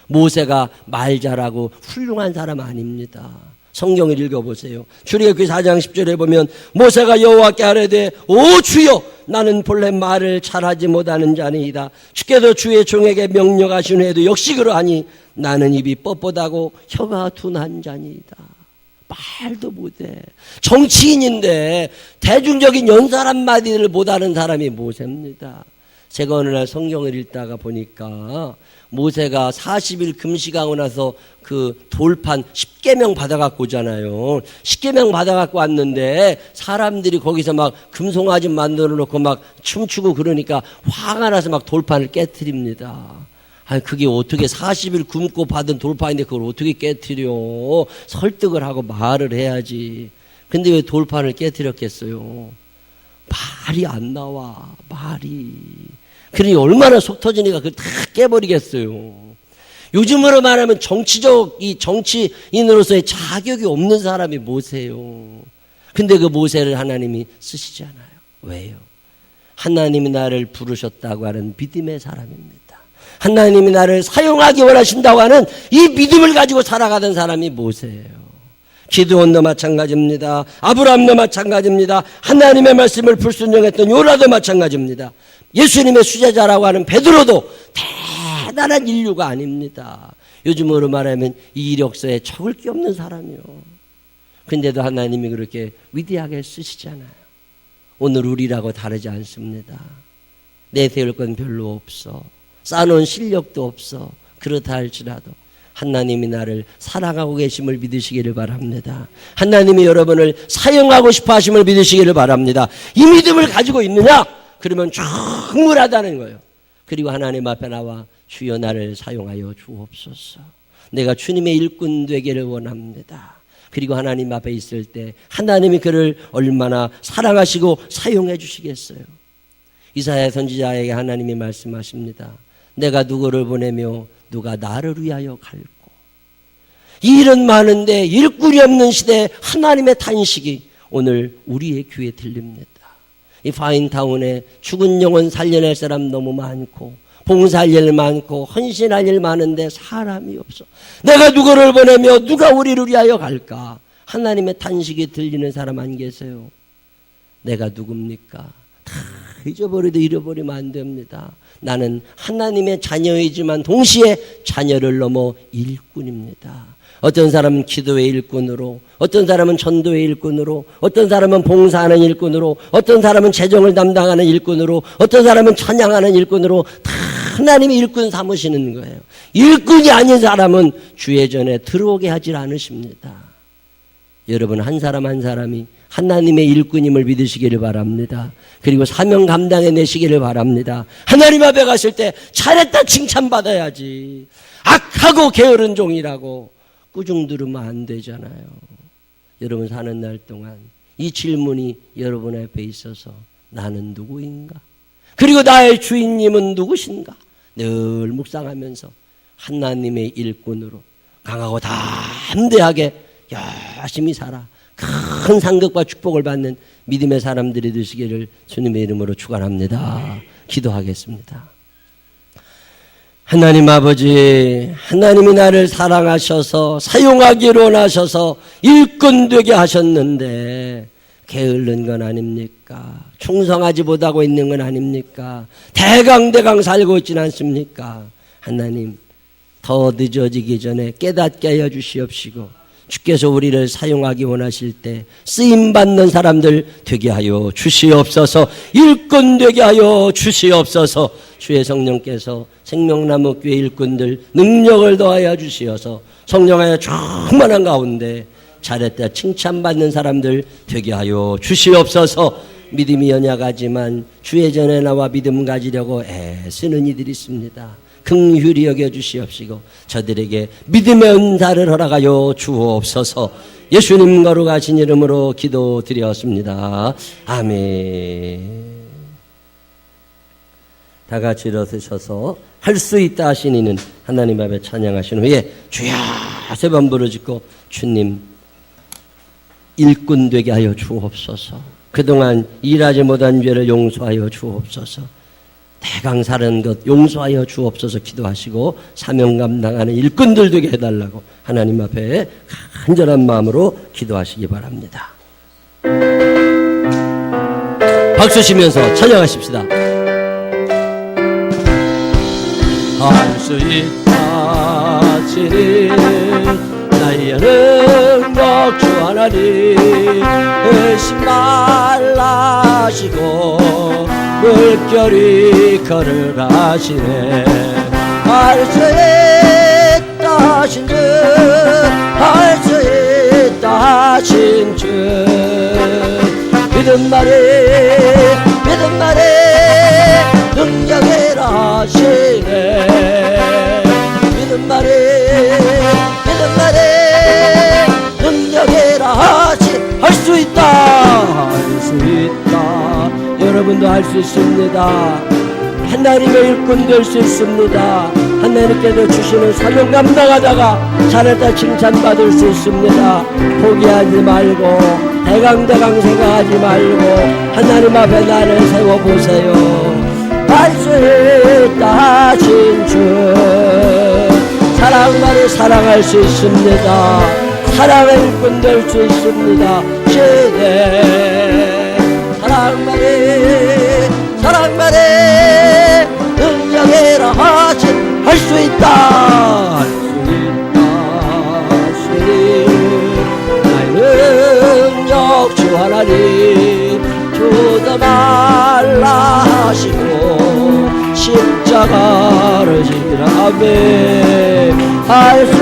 모세가 말 잘하고 훌륭한 사람 아닙니다. 성경을 읽어보세요. 출애굽기 4장 10절에 보면 모세가 여호와께 아뢰되 오 주여 나는 본래 말을 잘하지 못하는 자니이다. 주께서 주의 종에게 명령하신 후에도 역시 그러하니 나는 입이 뻣뻣하고 혀가 둔한 자니이다. 말도 못해. 정치인인데 대중적인 연설 한마디를 못하는 사람이 모세입니다. 제가 어느 날 성경을 읽다가 보니까 모세가 40일 금식하고 나서 그 돌판 10계명 받아갖고 오잖아요. 10계명 받아갖고 왔는데 사람들이 거기서 막 금송아지 만들어 놓고 막 춤추고 그러니까 화가 나서 막 돌판을 깨트립니다. 아니 그게 어떻게 40일 굶고 받은 돌판인데 그걸 어떻게 깨트려. 설득을 하고 말을 해야지. 근데 왜 돌판을 깨트렸겠어요? 말이 안 나와. 말이. 그러니 얼마나 속 터지니까 그걸 다 깨버리겠어요. 요즘으로 말하면 이 정치인으로서의 자격이 없는 사람이 모세예요. 근데 그 모세를 하나님이 쓰시지 않아요. 왜요? 하나님이 나를 부르셨다고 하는 믿음의 사람입니다. 하나님이 나를 사용하기 원하신다고 하는 이 믿음을 가지고 살아가던 사람이 모세예요. 기드온도 마찬가지입니다. 아브라함도 마찬가지입니다. 하나님의 말씀을 불순종했던 요나도 마찬가지입니다. 예수님의 수제자라고 하는 베드로도 대단한 인류가 아닙니다. 요즘으로 말하면 이력서에 적을 게 없는 사람이요. 근데도 하나님이 그렇게 위대하게 쓰시잖아요. 오늘 우리라고 다르지 않습니다. 내세울 건 별로 없어. 쌓아놓은 실력도 없어. 그렇다 할지라도 하나님이 나를 사랑하고 계심을 믿으시기를 바랍니다. 하나님이 여러분을 사용하고 싶어 하심을 믿으시기를 바랍니다. 이 믿음을 가지고 있느냐? 그러면 충분하다는 거예요. 그리고 하나님 앞에 나와 주여 나를 사용하여 주옵소서. 내가 주님의 일꾼 되기를 원합니다. 그리고 하나님 앞에 있을 때 하나님이 그를 얼마나 사랑하시고 사용해 주시겠어요. 이사야 선지자에게 하나님이 말씀하십니다. 내가 누구를 보내며 누가 나를 위하여 갈고. 이 일은 많은데 일꾼이 없는 시대에 하나님의 탄식이 오늘 우리의 귀에 들립니다. 이 파인타운에 죽은 영혼 살려낼 사람 너무 많고 봉사할 일 많고 헌신할 일 많은데 사람이 없어. 내가 누구를 보내며 누가 우리를 위하여 갈까? 하나님의 탄식이 들리는 사람 안 계세요? 내가 누굽니까? 다 잃어버리면 안 됩니다. 나는 하나님의 자녀이지만 동시에 자녀를 넘어 일꾼입니다. 어떤 사람은 기도의 일꾼으로, 어떤 사람은 전도의 일꾼으로, 어떤 사람은 봉사하는 일꾼으로, 어떤 사람은 재정을 담당하는 일꾼으로, 어떤 사람은 찬양하는 일꾼으로 다 하나님이 일꾼 삼으시는 거예요. 일꾼이 아닌 사람은 주의 전에 들어오게 하질 않으십니다. 여러분 한 사람 한 사람이 하나님의 일꾼임을 믿으시기를 바랍니다. 그리고 사명 감당해 내시기를 바랍니다. 하나님 앞에 가실 때 잘했다 칭찬받아야지. 악하고 게으른 종이라고 꾸중 들으면 안 되잖아요. 여러분 사는 날 동안 이 질문이 여러분 앞에 있어서 나는 누구인가? 그리고 나의 주인님은 누구신가? 늘 묵상하면서 하나님의 일꾼으로 강하고 담대하게 열심히 살아 큰 상급과 축복을 받는 믿음의 사람들이 되시기를 주님의 이름으로 축원합니다. 기도하겠습니다. 하나님 아버지, 하나님이 나를 사랑하셔서 사용하기로 원하셔서 일꾼 되게 하셨는데 게으른 건 아닙니까? 충성하지 못하고 있는 건 아닙니까? 대강대강 살고 있지는 않습니까? 하나님 더 늦어지기 전에 깨닫게 하여 주시옵시고 주께서 우리를 사용하기 원하실 때 쓰임받는 사람들 되게 하여 주시옵소서. 일꾼 되게 하여 주시옵소서. 주의 성령께서 생명나무 교회 일꾼들 능력을 더하여 주시어서 성령하여 충만한 가운데 잘했다 칭찬받는 사람들 되게 하여 주시옵소서. 믿음이 연약하지만 주의 전에 나와 믿음 가지려고 애쓰는 이들이 있습니다. 긍휼히 여겨 주시옵시고 저들에게 믿음의 은사를 허락하여 주옵소서. 예수님 거룩하신 이름으로 기도드렸습니다. 아멘. 다 같이 일어서셔서 할 수 있다 하신 이는 하나님 앞에 찬양하신 후에 주여 세 번 부르짖고 주님 일꾼 되게 하여 주옵소서. 그동안 일하지 못한 죄를 용서하여 주옵소서. 대강 사는 것 용서하여 주옵소서 기도하시고 사명 감당하는 일꾼들 되게 해달라고 하나님 앞에 간절한 마음으로 기도하시기 바랍니다. 박수 치면서 찬양하십시다. 할 수 있다 지니 나의 능력 주 하나님 의심 말라시고 물결이 걸어가시네. 할 수 있다 하신 주 할 수 있다 하신 주 믿음 말이 능력이라 하시네. 믿음 말이 능력이라 하시. 할 수 있다 할 수 있다. 여러분도 할 수 있습니다. 하나님의 일꾼 될 수 있습니다. 하나님께서 주시는 사명 감당하다가 잘했다 칭찬받을 수 있습니다. 포기하지 말고 대강대강 생각하지 말고 하나님 앞에 나를 세워보세요. 할 수 있다 하신 주 사랑만이 사랑할 수 있습니다. 사랑의 일꾼 될 수 있습니다. 시대 사랑만이 능력이라 하신 할 수 있다 할 수 있다 나의 능력 주 하나님 주도 말라 하시고 십자가를 지라 아멘 할 수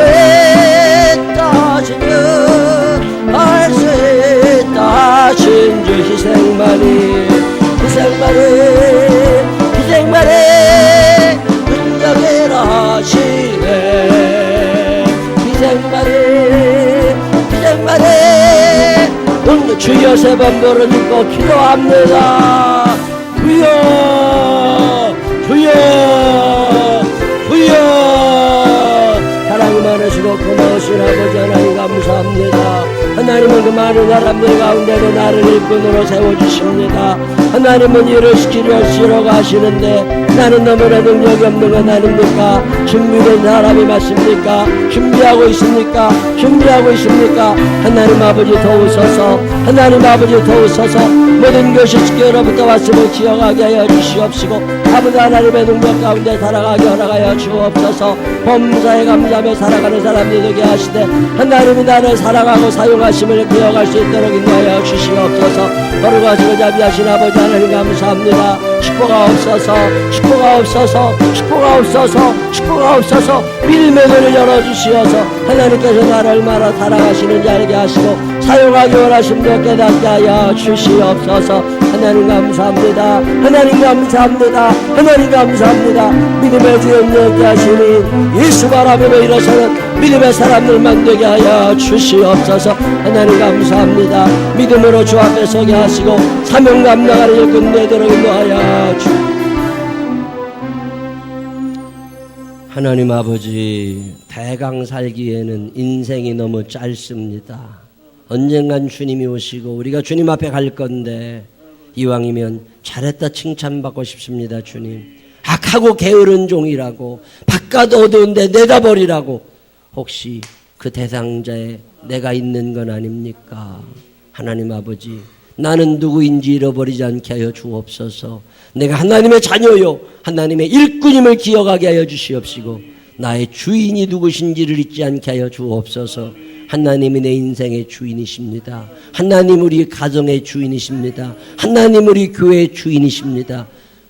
있다 하신 주 할 수 있다 하신 주 희생만이 능력이라 하시네 희생만이 오늘 주여 세 번 부르짖고 기도합니다. 주여 사랑이 많으시고 고마우신 아버지 하나님 감사합니다. 하나님은 그 많은 사람들 가운데도 나를 일꾼으로 세워주십니다. 하나님은 일을 시키려 가시는데 나는 너무나 능력이 없는 건 아닙니까? 준비된 사람이 맞습니까? 준비하고 있습니까? 하나님 아버지 도우소서 모든 것이 주께로부터 왔음을 기억하게 하여 주시옵시고 아버지 하나님의 능력 가운데 살아가게 허락하여 주옵소서. 범사에 감사하며 살아가는 사람들이 되게 하시되 하나님이 나를 사랑하고 사용하심을 기억할 수 있도록 인도하여 주시옵소서. 거룩하시고 자비하신 아버지 하나님 감사합니다. 축복가 없어서 믿음의 눈을 열어주시어서 하나님께서 나를 얼마나 사랑하시는지 알게 하시고 사용하기 원하심도 깨닫게 하여 주시옵소서. 하나님 감사합니다. 믿음의 주 영역게 하시니 예수 바라보며 일어서는 믿음의 사람들만 되게 하여 주시옵소서. 하나님 감사합니다. 믿음으로 주 앞에 서게 하시고 사명 감당하는 일꾼 되도록 인도하여 주시옵소서. 하나님 아버지, 대강 살기에는 인생이 너무 짧습니다. 언젠간 주님이 오시고 우리가 주님 앞에 갈 건데 이왕이면 잘했다 칭찬받고 싶습니다. 주님, 악하고 게으른 종이라고 바깥 어두운데 내다버리라고 혹시 그 대상자에 내가 있는 건 아닙니까? 하나님 아버지, 나는 누구인지 잃어버리지 않게 하여 주옵소서. 내가 하나님의 자녀요 하나님의 일꾼임을 기억하게 하여 주시옵시고 나의 주인이 누구신지를 잊지 않게 하여 주옵소서. 하나님이 내 인생의 주인이십니다. 하나님 우리 가정의 주인이십니다. 하나님 우리 교회의 주인이십니다.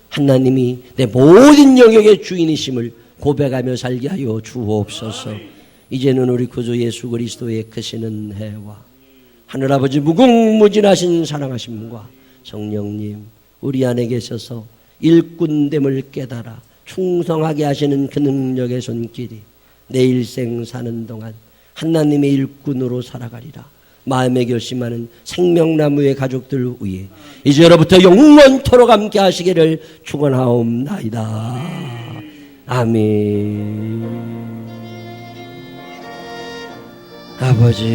하나님이 내 모든 영역의 주인이심을 고백하며 살게 하여 주옵소서. 이제는 우리 구주 예수 그리스도의 크신 은혜와 하늘아버지 무궁무진하신 사랑하심과 성령님 우리 안에 계셔서 일꾼됨을 깨달아 충성하게 하시는 그 능력의 손길이 내 일생 사는 동안 하나님의 일꾼으로 살아가리라 마음에 결심하는 생명나무의 가족들 위해 이제로부터 영원토록 함께 하시기를 축원하옵나이다. 아멘. 아버지